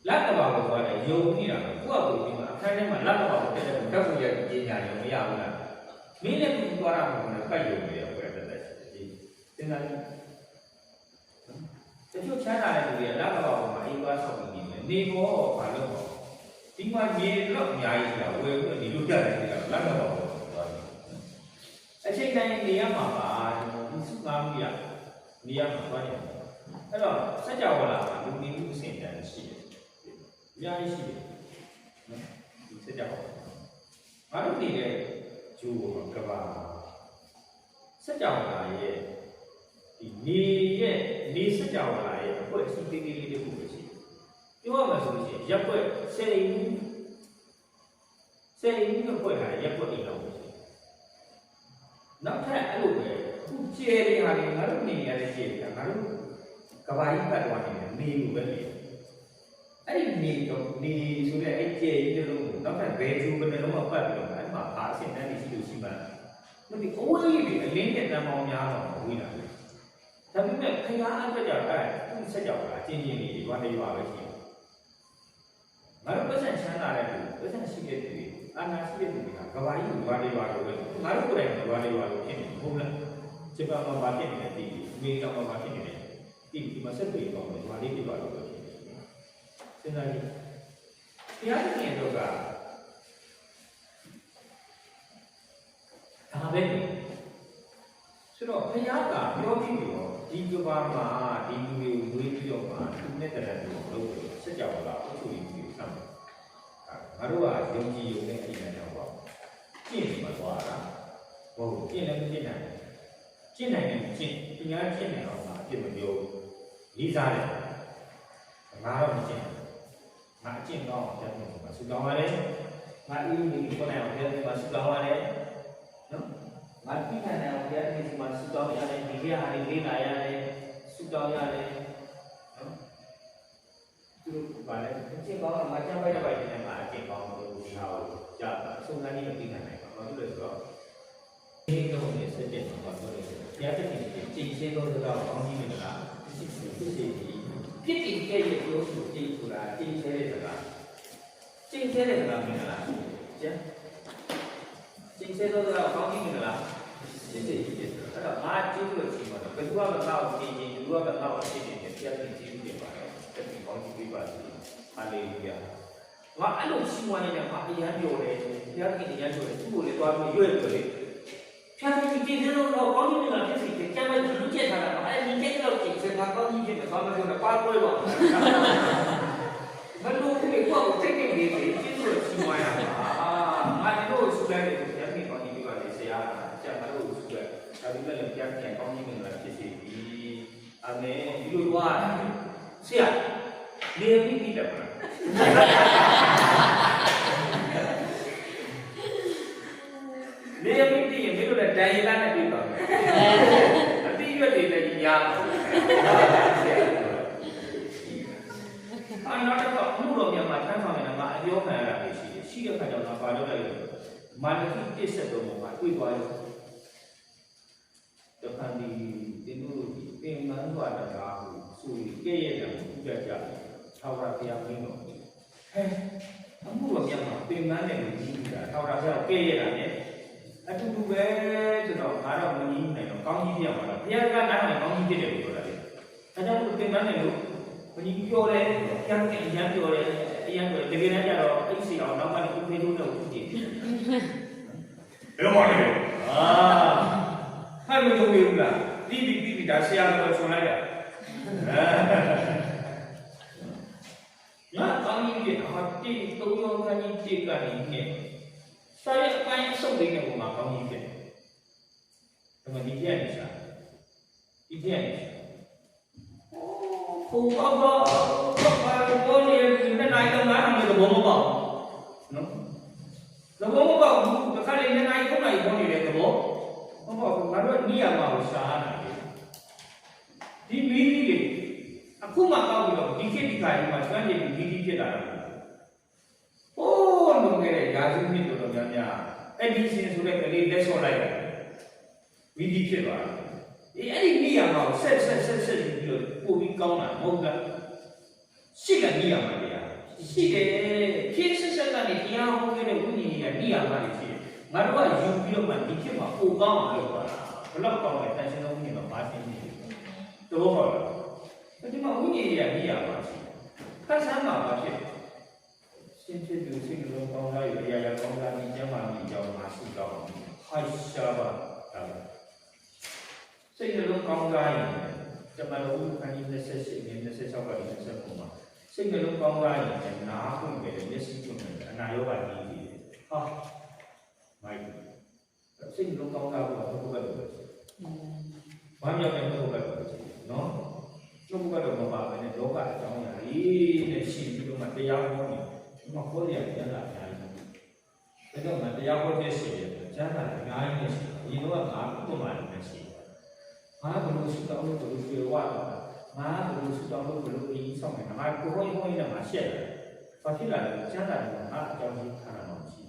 လက်ကဘာကိုသွားတယ်ယုံနေတာကိုယ့်အကူဒီမှာအခန်းထဲမှာလက်ကဘာကိုတက်တယ်ဓာတ်ပုံရိုက်ပညာရုံမရဘူးလားမင်းလည်းသူသွားတာမဟုတ်ဘူးကတ်ယုံနေရောပဲတက်တယ်ဒီစဉ်းစားကြည့်တချို့ချမ်းသာတဲ့လူတွေကလက်ကဘာကိုမှအိမ်သွားဆောက်ပြီးနေဘောဘာလို့ဒီမှာရေတော့အများကြီးကြာဝယ်ပြီးဒီလိုတက်တယ်လက်ကဘာကိုသွားတယ်အချိန်တိုင်းနေရမှာပါဒီစုကားမှုရနေရမှာသွားတယ်အဲ့တော့စัจ java လာမှာလူနေမှုအစဉ်တန်းရှိတယ်အများကြီးရှိတယ်နော်ဒီစัจ java ငါတို့နေတဲ့ဂျိုးကဘာစัจ java လာရဲ့ဒီနေစัจ java လာရဲ့အဖွဲ့အစည်းသေးသေးလေးတစ်ခုပဲရှိတယ်ပြောရမှာဆိုလို့ရှိရင်ရပ်ွက်ဆယ်အိမ်မှုကဖွဲ့လာရပ်ွက်အိမ်လောက်ပဲရှိတယ်နောက်ထပ်အဲ့လိုပဲသူကျဲတဲ့ဟာတွေငါတို့နေရတဲ့ကျဲတွေကငါတို့ကဘာကြီးပတ်သွားနေတယ်နေလို့ပဲနေအဲ့ဒီနေတော့နေဆိုတဲ့အဲ့ကျဲကြီးတစ်လုံးကိုနောက်ထပ်ဘယ်သူဘယ်နှလုံးမှပတ်ပြီးတော့အဲ့မှာပါအစင်တန်းနေရှိလို့ရှိမှမဒီအိုးကြီးတွေအလင်းနဲ့တန်ပေါင်းများတော့ဝေးလာတယ်ဒါပေမဲ့ခရီးအားအတွက်ကြောင့်အဲ့သူဆက်ကြောက်တာအချင်းချင်းလေးဘာနေပါပဲရှိတယ်ငါတို့ပတ်စံချမ်းသာတဲ့လူပတ်စံရှိတဲ့လူတွေအာနာရှိတဲ့လူတွေကကဘာကြီးကိုဘာနေပါလို့ပဲငါတို့ကိုယ်တိုင်ဘာနေပါလို့ဖြစ်နေဟုတ်လားဂျပန်မှာဘာဖြစ်နေလဲဒီအမေရိကန်မှာဘာဖြစ်နေလဲဒီမှာဆက်ပြီးတော့ဘာလေးပြပါလို့ပဲဖြစ်နေစဉ်းစားကြည့်တရားကျင့်တော့ကဒါပဲဆိုတော့ဘုရားကပြောပြီးတော့ဒီကဘာမှာဒီလူတွေကိုဝေးပြီးတော့မှသူနဲ့တရတူလုပ်လို့စัจ java လာအထူးကြီးကိုစမ်းတယ်ငါတို့ကယုံကြည်ယုံနဲ့အိမ်နဲ့တော့ပေါ့ကျင့်ပြီးမှသွားတာဟုတ်ကျင့်လည်းမကျင့်နိုင်ဘူးကျင့်နိုင်တယ်ကျင့်ပညာကျင့်နေတော့မှအပြစ်မပြောလေးစားတယ်ငါတော့မကျင့်ငါအကျင့်ကောင်းအောင်ပြန်လို့ပါဆူတောင်းရတယ်ငါအင်းကြီးကိုနိုင်အောင်ပြန်ပြီးမှဆူတောင်းရတယ်နော်ငါပြည့်နိုင်အောင်ပြန်ပြီးမှဆူတောင်းရတယ်ဒီရဟာလေးလာရတယ်ဆူတောင်းရတယ်နော်သူဘာလဲအကျင့်ကောင်းအောင်ငါချမ်းပိုက်တဲ့ပိုက်နေမှာအကျင့်ကောင်းလို့ဒီဟာကိုကြာတာအဆုံးအနည်းမသိနိုင်ပါဘူးဘာလို့လဲဆိုတော့ဒီတော့နေစတဲ့မှာဘာလို့လဲတရားတဲ့ကျင့်ရှင်းတော့တော့ကောင်းကြီးမလားဖြစ်စီပြစ်တင်ခဲ့ရလို့ဆိုကြည့်ဆိုတာကျင့်သေးတဲ့စကားကျင့်သေးတဲ့စကားမင်္ဂလာကျန်ကျင့်သေးတော့ကောင်းကြီးမင်္ဂလာကျင့်သေးတယ်အဲ့တော့အားကျင့်လို့ရှိမှာတော့ဘယ်သူမှမတော့ကျင့်ရင်ဘယ်သူမှမတော့ကျင့်ရင်တရားကျင့်ကြည့်နေပါတယ်တတိကောင်းကြီးပြပါစေဟာလေလုယာငါအဲ့လိုရှိမှလည်းငါအရန်ပြောတယ်တရားကျင့်အရန်ပြောတယ်သူ့ကိုလည်းသွားပြီးရွေ့ပြောတယ်ဖြာပြီးကျင့်သေးတော့ကောင်းကြီးမင်္ဂလာဖြစ်စီကျန်တဲ့လူကျက်ထားတာအဲ့ဒီကျက်တော့ကျင့်စကားကောင်းကြီးဖြစ်တယ်ဘာမှမပြောနဲ့ပါပွဲပါမလို့ဒီကောတိတ်တိတ်လေးကျင့်လို့ရှိမှရတာငါတို့ဆူလိုက်တယ်တရားကျင့်ကောင်းကြီးပြပါလေဆရာကျန်တို့ဆူလိုက်ဒါပေမဲ့လည်းတရားကျင့်ကောင်းကြီးမင်္ဂလာဖြစ်စီအာမင်ဒီလိုသွားဆရာနေပြီးပြီတယ်မလားနေပြီးပြီရင်တို့လည်းဒိုင်ရလာနဲ့ပြပါမယ်အတိရွက်တွေလည်းညာနောက်တော့မှုတော်မြန်မာထမ်းဆောင်နေတာမှာအပြောခံရတာရှိတယ်ရှိတဲ့ခါကျတော့ဘာလုပ်လိုက်လဲမာနတိတစ်ဆက်တော့မှာတွေ့သွားရောတခါဒီတင်တို့ပင်မန်းသွားတာကဆိုရင်ကြည့်ရတယ်ဥပ္ပကြထောက်ရပြမင်းတော့ဟဲအမှုတော်မြန်မာပင်မန်းနဲ့ကြီးတာထောက်ရပြောကြည့်ရတာ ਨੇ အတူတူပဲဆိုတော့ငါတော့မကြီးနိုင်တော့ကောင်းကြီးပြရမှာတော့ဘုရားကနားမယ်ကောင်းကြီးဖြစ်တယ်လို့ပြောတာလေအဲကြောင့်ပင်မန်းနဲ့လို့ဘုရားပြောတယ်ကျန်တဲ့အရန်ပြောတယ်အရန်ပြောတကယ်တမ်းကျတော့အိတ်စီအောင်နောက်ကနေဥပ္ပေလို့တော့ဖြစ်တယ်ဘယ်လိုမှလဲဟာမလို့ဘူးလားပြီးဒါဆရာကတော့ဆွန်လိုက်တာငါကောင်းကြီးပြဟာတိတုံးရောခန်းကြီးတိကနေနဲ့စာရအပိုင်းအစုပ်လေးနဲ့ပုံမှာကောင်းကြီးပြတယ်ဒါမှဒီပြည့်နေစားဒီပြည့်နေဟိုဘောဘောလေးနဲ့နိုင်တော့ငါ့အမေသဘောမပေါက်နော်သဘောမပေါက်ဘူးတစ်ခါလေနဲ့နိုင်ခုနိုင်ပေါ်နေတဲ့သဘောမပေါက်ဘူးငါတို့နီးရမှာကိုရှားတာဒီမီးကြီးတွေအခုမှကောက်ပြီးတော့ဒီခေတ်ဒီခါကြီးမှာကျွမ်းကျင်ပြီးမီးကြီးဖြစ်လာတာဟိုးလုံခဲ့တဲ့ရာစုနှစ်တော်များများအဲ့ဒီရှင်ဆိုတဲ့ကလေးလက်ဆော့လိုက်တယ်မီးကြီးဖြစ်သွားတယ်အဲ့ဒီနီးရမှာဆက်ပြီးတော့ပို့ပြီးကောင်းတာမဟုတ်လားရှိကနီးရမှာတရား ရှိတယ်ဖြစ်ဆက်ဆက်ကနေတရားဟောခဲ့တဲ့ဝိညာဉ်ကြီးကနေရာမှာရှိတယ်ငါတို့ကယူပြီးတော့မှဒီဖြစ်မှာပိုကောင်းအောင်လုပ်ပါလားဘယ်တော့ကောင်းလဲတန်ရှင်းလုံးဝိညာဉ်တော့ဘာရှင်းနေလဲတော့ဟုတ်လားဒီမှာဝိညာဉ်ကြီးကနေရာမှာရှိတယ်ခက်ဆန်းမှာပါဖြစ်ရှင်းဖြစ်သူစိတ်လုံးကောင်းလာရရရကောင်းလာပြီးကျမ်းမာပြီးကြောင်းမှာရှိတော့ဟိုက်ရှာပါဒါစိတ်လုံးကောင်းလာရင်ကျမတို့ခန်းကြီး28နဲ့26ပါး29မှာစိတ်နှလုံးကောင်းလာရင်နားဖွင့်ကြတယ်မျက်စိဖွင့်ကြတယ်အနာရောဂါကြီးကြီးဟာမိုက်စိတ်နှလုံးကောင်းလာဖို့ဘုရားတော်ဘာမြောက်တဲ့ဘုရားတော်နော်ဘုရားတော်မှာပါပဲလောကအကြောင်းအရာကြီးနဲ့ရှင်းပြီးတော့မှတရားဟောနေဒီမှာဟောရကျမ်းစာအများကြီးဒါကြောင့်မှတရားဟောတဲ့ရှိတယ်ကျမ်းစာအများကြီးနဲ့ရှိတယ်ဒီတော့ကငါဥပမာနဲ့ရှိတယ်ငါဘယ်လိုရှိတော့လို့ဘယ်လိုပြောရလဲငါဘယ်လိုရှိတော့လို့ဘယ်လိုအင်းဆောင်နေငါကိုဟိုနဲ့မှာရှက်တယ်ဘာဖြစ်လာလဲကျမ်းစာကငါအကြောင်းကြီးခါတာတော့ရှိ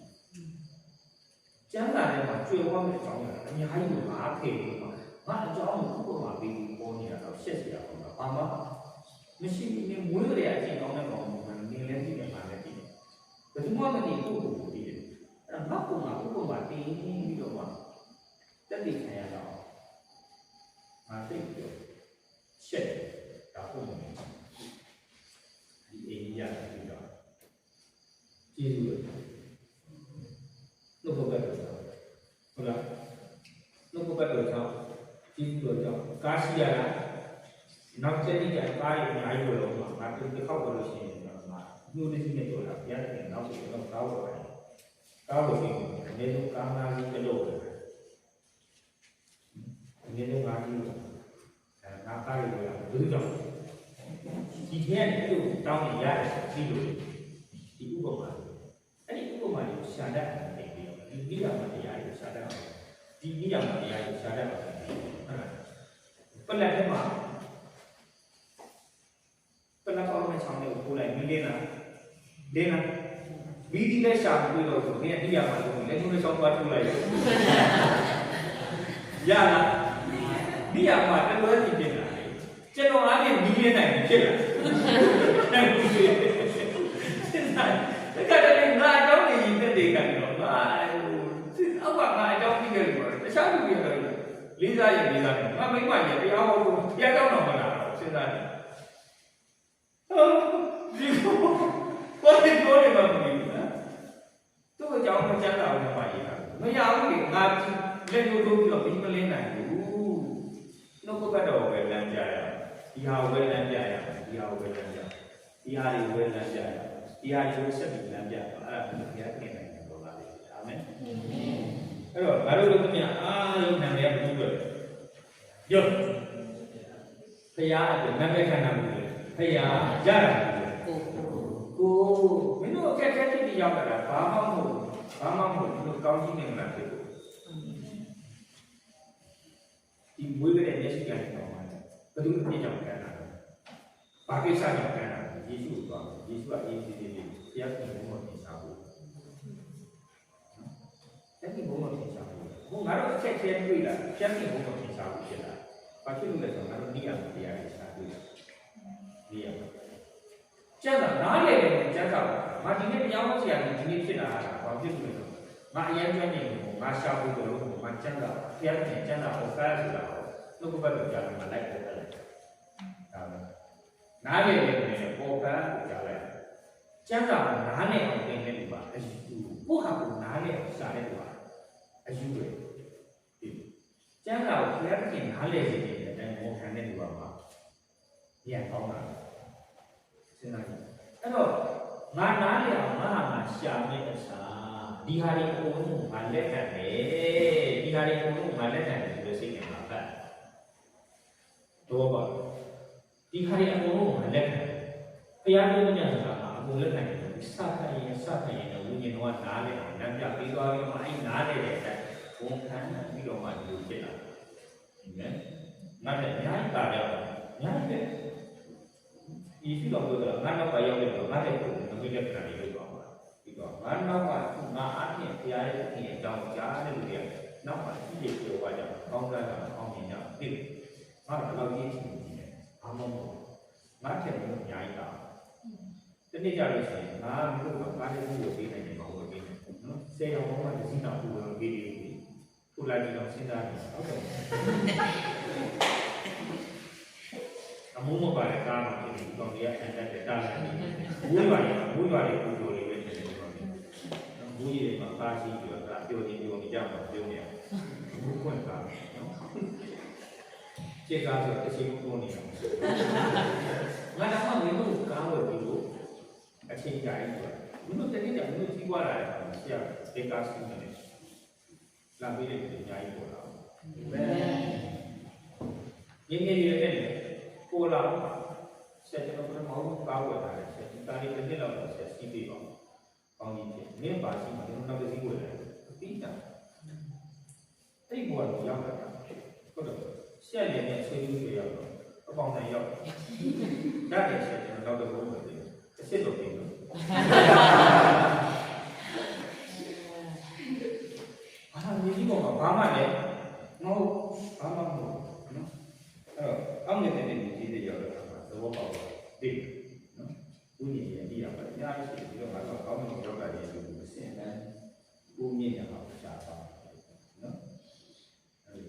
ကျမ်းစာထဲမှာကြွယ်ဝမယ့်အကြောင်းအရာအများကြီးငါဖေးပြီးတော့ငါအကြောင်းကိုဥပမာပေးပြီးပေါ်နေတာတော့ရှက်စရာပေါ့ဘာမှမရှိဘူးမွေးကြတဲ့အချိန်ကောင်းတဲ့ကောင်ကနေလည်းသိတယ်မှာလည်းသိတယ်ဘယ်သူမှမသိဘူးကိုသိတယ်အဲ့တော့ငါ့ကိုဥပမာပေးပြီးတော့မှတက်တည်ခံရတော့ငါသိတယ်ရှက်ဒါဟုတ်တယ်ဒီအိန္ဒိယပြည်တော့ကျေးဇူးလို့ဘုရားတော်ဟုတ်လားဘုရားတော်ကြောင့်ကျေးဇူးတော်ကြောင့်ကာရှိရတာနောက်ချက်ကြီးကကားရအများကြီးလို့မှာငါတို့တစ်ခေါက်တော့လို့ရှိရင်တော့ငါညှို့နေစီနဲ့ပြောတာပြန်တယ်နောက်ဆိုတော့ကားလို့ပဲကားလို့ရှိရင်အနေနဲ့ကားနာကြီးတလို့ပဲအနေနဲ့ကားကြီးလို့နာကားရလို့ဘယ်လိုကြောင့်ဒီထဲကသူ့တောင်းနေရတယ်ပြီးလို့ဒီဥပမာအဲ့ဒီဥပမာကိုရှာတတ်တယ်ပြီးတော့ဒီနိယမတရားကိုရှာတတ်တယ်ဒီနိယမတရားကိုရှာတတ်တယ်ဟုတ်လားပလက်ထဲမှာပလက်ကောင်းတဲ့ချောင်းလေးကိုပို့လိုက်ပြီးလင်းလာမီဒီလက်ရှာပြီးတော့ဆိုရင်နိယမလို့လက်ထုံးလေးချောင်းသွားထုတ်လိုက်ရလားနိယမတလွဲစီပြင်လာကျွန်တော်အားဖြင့်မီးရနိုင်ဖြစ်လာတယ်ဘုရားစဉ်းစားတကယ်တည်းငါအကြောင်းကြီးတက်တယ်ကန်တော့ငါအောက်ကငါအကြောင်းပြီးခဲ့လို့တခြားလူတွေလည်းလေးစားရင်လေးစားတယ်ငါမိမကြီးတရားဟောလို့တရားကြောင်းတော့မလားစဉ်းစားတယ်ဒီကိုယ်ကိုယ်မှာမပြီးဘူးနော်သူ့အကြောင်းမချမ်းသာဘူးပါရေးတာမရဘူးလေငါလက်တို့တို့ပြီးတော့ပြီးမလင်းနိုင်ဘူးနှုတ်ကပတ်တော်ပဲလမ်းပြရဒီဟာဝဲလမ်းပြရဒီဟာဝဲလမ်းပြဒီဟာတွေဝဲလမ်းပြရဒီဟာတွေဆက်ပြီးလမ်းပြအဲ့ဒါဘုရားပြင်နိုင်တယ်ပေါ့လားအာမင်အဲ့တော့ငါတို့တို့ကအားလုံးနာမည်ပြုလို့ယောဘုရားအတွက်နာမည်ခံတာဘူးလေဘုရားရတာကိုမင်းတို့အခက်အခဲတွေရောက်တာဘာမှမဟုတ်ဘူးကောင်းကြီးနေမှာဖြစ်လို့ဒီမွေးကြတဲ့မျက်စိကလည်းကောင်းပါတယ်ဘယ်သူမှပြည့်ကြောင်ခံတာဘာကိစ္စကြောင့်ခံတာယေရှုကိုသွားယေရှုကအေးသေးဘုရားကိုဘုံတော်သင်္ချာဖို့အဲ့ဒီဘုံတော်သင်္ချာဖို့ဘုံငါတို့အခက်အခဲတွေ့လာကျမ်းပြင်ဘုံတော်သင်္ချာဖို့ဖြစ်လာဘာဖြစ်လို့လဲဆိုတော့ငါတို့နိယမတရားတွေရှာတွေ့တယ်နိယမကျမ်းစာနားလည်တယ်ကျမ်းစာငါဒီနေ့တရားဟောဆရာကြီးဒီနေ့ဖြစ်လာတာဘာဖြစ်လို့လဲငါအရင်ကျွမ်းနေကိုငါရှာဖို့လို့ငါကျမ်းစာဘုရားရှင်ကျမ်းစာဟောဖတ်ဆိုတာနှုတ်ကပတ်တော်ကြားမှာလိုက်ပေါ်တယ်ဒါပဲနားလည်တယ်ပေါ်ပန်းကိုကြားလိုက်ကျမ်းစာကနားလည်အောင်သင်တဲ့လူပါအယူကိုဟာကိုနားလည်အောင်ရှာတဲ့လူပါအယူပဲကျမ်းစာကိုဘုရားရှင်နားလည်စေတဲ့အတိုင်းပေါ်ခံတဲ့လူပါမှာဉာဏ်ကောင်းတာစဉ်းစားကြည့်အဲ့တော့ငါနားလည်အောင်ငါဟာရှာမယ့်အစားဒီဟာတွေအကုန်လုံးငါလက်ခံတယ်ဒီဟာတွေအကုန်လုံးငါလက်ခံတယ်ဆိုတဲ့စိတ်နဲ့ငါဖတ်တော့ပါဒီဟာတွေအကုန်လုံးငါလက်ခံတယ်ဘုရားပြောတဲ့ညစာကအကုန်လက်ခံတယ်စဖတ်ရင်ဝိညာဉ်တော်ကနားလေအောင်လမ်းပြပေးသွားပြီးမှအဲ့နားလေတဲ့အတိုင်းဝန်ခံပြီးတော့မှဒီလိုဖြစ်လာတယ်ငါလည်းညာတာတော့ညာတယ်ဒီလိုတော့ငါတော့ပါရောက်တယ်ငါလည်းကိုယ်မွေးလက်ခံနေလို့ပါဒီတော့ငါနောက်ကငါအပြင်ဘုရားရဲ့အပြင်အကြောင်းကြားတဲ့လူတွေနောက်မှဒီလိုပြောကြတော့ကောင်းတာကောင်းမြင်ကြတယ်ငါတော့လောက်ကြီးချင်တယ်ဘာမှမဟုတ်ငါထက်လို့အများကြီးတာတ နေ့ကြလို့ရှိရင်ငါတို့ကကားလေးကိုပေးနိုင်တယ်ဘာလို့ပေးနေနော်10ရောက်တော့မှစီးနောက်ကိုပေးတယ်ခုလိုက်ပြီးတော့စဉ်းစားနေဟုတ်ကဲ့အမိုးမပါတဲ့ကားမှာဒီကောင်ကြီးအန်တက်တဲ့တားတယ်ဘူးရွာတွေပူတော်တွေပဲဖြစ်နေတယ်ပေါ့ဘူးကြီးတွေမှာကားရှိပြီးတော့ဒါပြောနေကြမှာပြောနေအောင်ဘူးခွင့်ကားနော်ကျေကားဆိုအချိန်ကိုနေအောင်ငါတော့မင်းတို့ကားဝယ်ပြီးလို့အချိန်ကြာရင်ဆိုဘုလို့တနေ့ကဘုလို့ကြီးွားလာတယ်ဆရာဒေကာစီနေတယ်လာပြီးတဲ့အများကြီးပေါ်လာတယ်ငယ်ငယ်ရွယ်တဲ့ပေါ်လာဆက်ကျွန်တော်ကမောင်းကားဝယ်လာတယ်ဆက်ဒီကားလေးတစ်နှစ်လောက်ဆက်စီးပြီးတော့ကောင်းကြီးဖြစ်နင်းပါစီမှာကျွန်တော်နောက်တစ်စီးဝယ်လာတယ်အပြီးတာတိတ်ပေါ်တော့ရောက်တာဟုတ်တယ်ဆက်ရည်နဲ့ဆွေးနွေးကြရတော့အပေါင်းနဲ့ရောက်ရတယ်ဆက်ကျွန်တော်နောက်တစ်ဘုံပဲတစ်စစ်တော့ပြင်လို့အာမြေကြီးပေါ်မှာဘာမှလည်းငေါဘာမှမဟုတ်နော်အဲ့တော့အောင်းနေတဲ့ကြီးတွေရောက်တော့သဘောပေါက်တယ်နော်ဦးညီရဲ့အရာပါအများကြီးရှိပြီးတော့ငါတို့ကောင်းတဲ့ယောဂတွေလို့အစင်တန်းဦးမြင့်ရအောင်ရှားပါနော်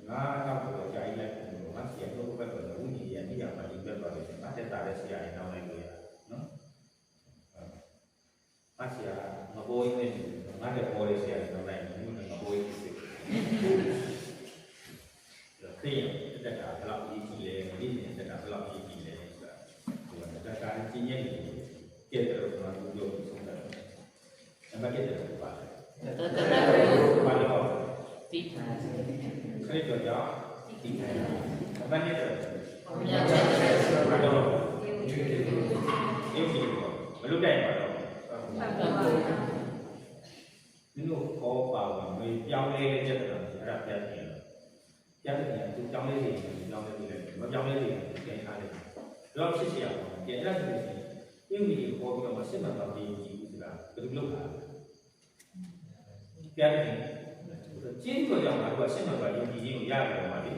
ငါတော့ကြာကြီးလိုက်လို့ငါစီရတော့ဘက်ကတော့ဦးညီရဲ့အရာပါဒီဘက်ပါလို့ငါတက်တာလည်းဆရာရင်တောင်းလိုက်လို့ရနော်ငါဆရာမပေါ်ရင်ငါတဲ့ပေါ်လေးဆရာတောင်းလိုက်လို့ငါပေါ်ရင်စစ်ခေယတက်တာဘယ်လောက်ကြီးကြီးလဲဒီနေ့တက်တာဘယ်လောက်ကြီးကြီးလဲဆိုတာဟိုတက်တာကြီးကြီးနေပြည့်တယ်လို့ကျွန်တော်ပြောပြီးဆုံးတယ်အမကတဲ့လို့ပါတယ်ဘာလို့တိထား ခရစ်တော်ကြောင့်ဒီခံရအမနဲ့တော့ ဘုရားချက်ချက်ဆို ဘာလို့ရုပ်ကြီးမလုပ်တဲ့ပါတော့ မင်းတို့ခေါ်ပါဝင်မေးပြောင်းလဲတဲ့ချက်တော့အဲ့ဒါပြတ်တယ်ပြတ်တယ်သူပြောင်းလဲနေတယ်ပြောင်းလဲနေတယ်မပြောင်းလဲနေတယ်ပြန်ထားတယ်တော့ဖြစ်ရအောင်ပြန်အဲ့ဒါဆိုရင်ပြုံးကြီးခေါ်ပြီးတော့စစ်မှန်တော့ဒီကြည့်ဘူးဆိုတာဘယ်လိုလုပ်တာပြတ်တယ်ကျင်းကြောကြောင့်ငါတို့ကစစ်မှန်တော့ယုံကြည်ခြင်းကိုရတယ်ပါလေ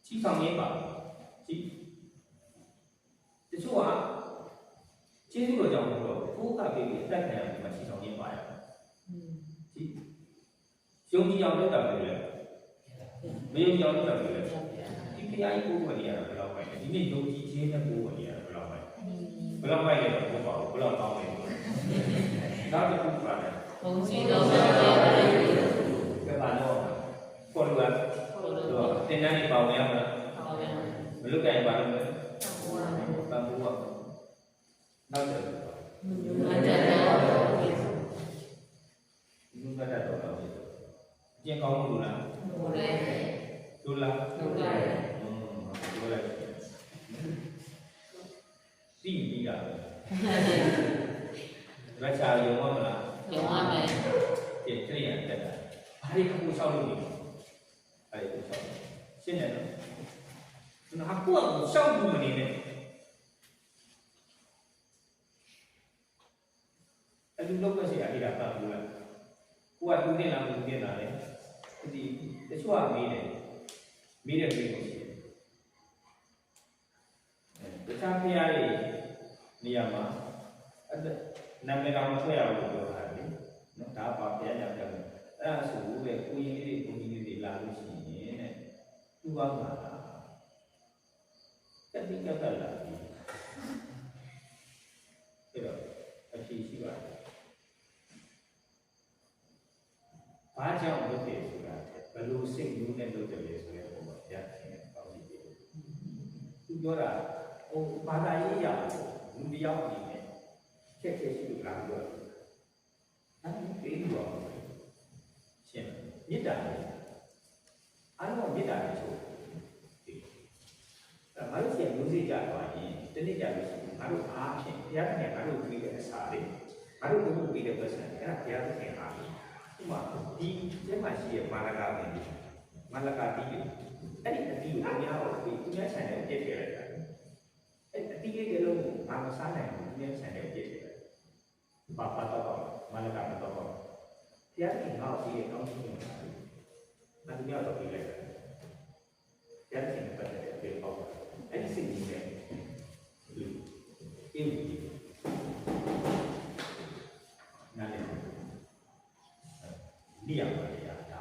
ချီဆောင်ရင်းပါကြည့်တချို့ကကျင်းကြောကြောင့်တော့ကိုယ်ကပြီးအသက်ခံရတယ်မှာချီဆောင်ရင်းပါရယုံကြည်အောင်လုပ်တာပဲလေမယုံကြည်အောင်လုပ်တာပဲလေဒီဖရားကြီးကိုယ်ဝင်ရတာဘယ်လောက်ပဲဒီနေ့ယုံကြည်ခြင်းနဲ့ကိုယ်ဝင်ရတာဘယ်လောက်ပဲလဲတော့မဟုတ်ပါဘူးဘယ်လောက်ကောင်းလဲနောက်တစ်ခုပါတယ် ဘုံစီတော်ဘုရားရဲ့ ကဲပါတော့ကိုလူကတင်တန်းနေပေါင်းရမှာမလုပ်ကြရင်ပါလို့ပဲပန်းဘူးကနောက်တယ် မတတ်တော့ လူကတတ်တော့အကျဉ်းကောင်းလို့လား ဘုရားရဲ့ လူလား ဘုရားရဲ့ လူလိုက်စီးပြီးတာရချာရုံမလား ကျောင်းအမယ် ကျင့်ကြရတဲ့ဘာတွေအခုဆောက်လို့နေအဲ့ဒီဆောက်ရှင်းတယ်နော်ကျွန်တော်အခုဆောက်လို့မနေနဲ့အဲ့ဒီလောက်ကစီအရာတာဘူးလားကိုကတူနေလားမတူနေလားလေဒီတချို့ကမေးတယ်မေးတယ်ပြေးလို့ရှိတယ်တခြားဖျားရဲ့နေရာမှာအဲ့နာမည်ကောင်ဆွဲရလို့ပြောတာလေနော်ဒါပါဖျားရပြတယ်အဲ့ဒါဆိုပဲကိုရင်လေးကိုကြီးလေးလာလို့ရှိရင်တဲ့သူ့ဘာမှလားတတိကပ်လာပြီအဲ့တော့အဖြေရှိပါတယ်ဘာကြောင့်လုပ်တယ်ဆိုတာဘယ်လိုစိတ်မျိုးနဲ့လုပ်တယ်လဲဆိုတဲ့ပုံမှာကြားတယ်ပေါ့ဒီသူပြောတာဟိုဘာသာရေးရလူတယောက်အနေနဲ့ချက်ချက်ရှိလို့လာပြောတာအဲ့ဒီပြေးတော့ရှင်းမေတ္တာအားလုံးမေတ္တာနဲ့ဆိုဒါမှလို့ရှိရင်မျိုးစိကြသွားရင်တနေ့ကြလို့ရှိရင်ငါတို့အားဖြင့်ဘုရားခင်ငါတို့ပြီးတဲ့အစာလေးငါတို့ဘုရားပြီးတဲ့ပတ်စံအဲ့ဒါဘုရားခင်အားဖြင့်ဒီမှာဒီကျက်မှရှိရဲ့မာလကာပဲမာလကာတီးအဲ့ဒီအတီးကိုအများကိုဒီသူများဆိုင်တဲ့ပြည့်ထည့်လိုက်တာအဲ့အတီးလေးလုံးကိုငါမစားနိုင်ဘူးသူများဆိုင်တဲ့ပြည့်ထည့်လိုက်ပါပါတော့မာလကာမတော့ဘုရားခင်ငါ့ကိုဒီကောင်းဆုံးနေတာအဲ့ဒီများတော့ပြလိုက်တယ်ဘုရားခင်ပတ်တဲ့ပြေပေါ့အဲ့ဒီစိတ်ကြီးနဲ့ဒီအင်း လိရပါလေရတာ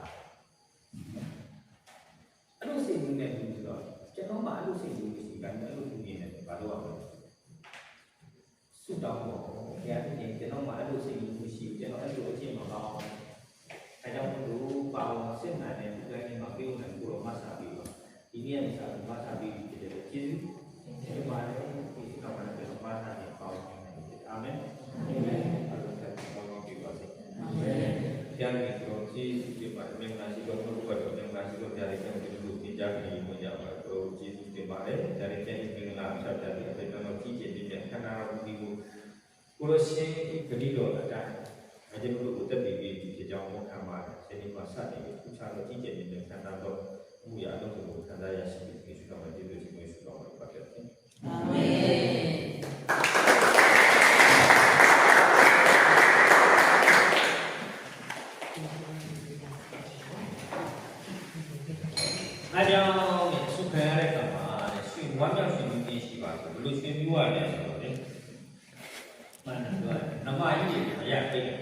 အဲ့လိုစိတ်ဝင်နေပြီဆိုတော့ကျွန်တော်မှအဲ့လိုစိတ်ဝင်ရှိတယ်အဲ့လိုသူမြင်တယ်ဘာလို့အောင်ဆုတောင်းတော့ဘုရားသခင်ကျွန်တော်မှအဲ့လိုစိတ်ဝင်ရှိကျွန်တော်အဲ့လိုအချင်းမကောင်းအဲကြောင့်သူပါဝင်စစ်မှန်တဲ့ဒီတိုင်းမှာပြုနေကိုတော့မဆာပြီးတော့ဒီနေ့ကနေစပြီးမဆာပြီးဖြစ်တယ်ကျေးဇူးတင်ပါတယ်ဒီကောင်းတဲ့ဘာသာနဲ့ပေါင်းနေအာမင်အာမင်အဲ့လိုဆက်ပေါင်းပြီးပါစေအာမင်ပြန်ပြီးတော့ကျေးဇူးတင်ပါတယ်မင်္ဂလာရှိတော်ဘုရားတော်မင်္ဂလာရှိတော်ဘုရားရဲ့ကျေးဇူးကိုပြကြပြီးဝင်ကြပါတော့ကျေးဇူးတင်ပါတယ်ဒါနဲ့ကျေးဇူးမင်္ဂလာဆက်တဲ့အတွက်တော့ကြီးကျယ်တဲ့ခန္ဓာကိုယ်ကိုကိုရရှင်ဂတိတော်အတိုင်းအကျဉ်းတို့ကိုတက်ပြီးဒီဖြစ်ကြောင်းကိုခံပါတယ်ဒီမှာစတင်ပြီးခုချလို့ကြီးကျယ်တဲ့ခန္ဓာတော်မူရအလုံးစုံကိုခံစားရရှိပြီးကျေးဇူးတော်မှာကျေးဇူးရှင်ကိုဆုတောင်းပါပါအာမင်အားကြောင့်ဆုခံရတဲ့ကံမှာရွှေဝမ်းမြောက်ရှင်ပြီးရှိပါဆိုဘယ်လိုရွှေမျိုးရလဲဆိုတော့လေမှန်တယ်ပြောတယ်နမကြီးတွေမရသိတယ်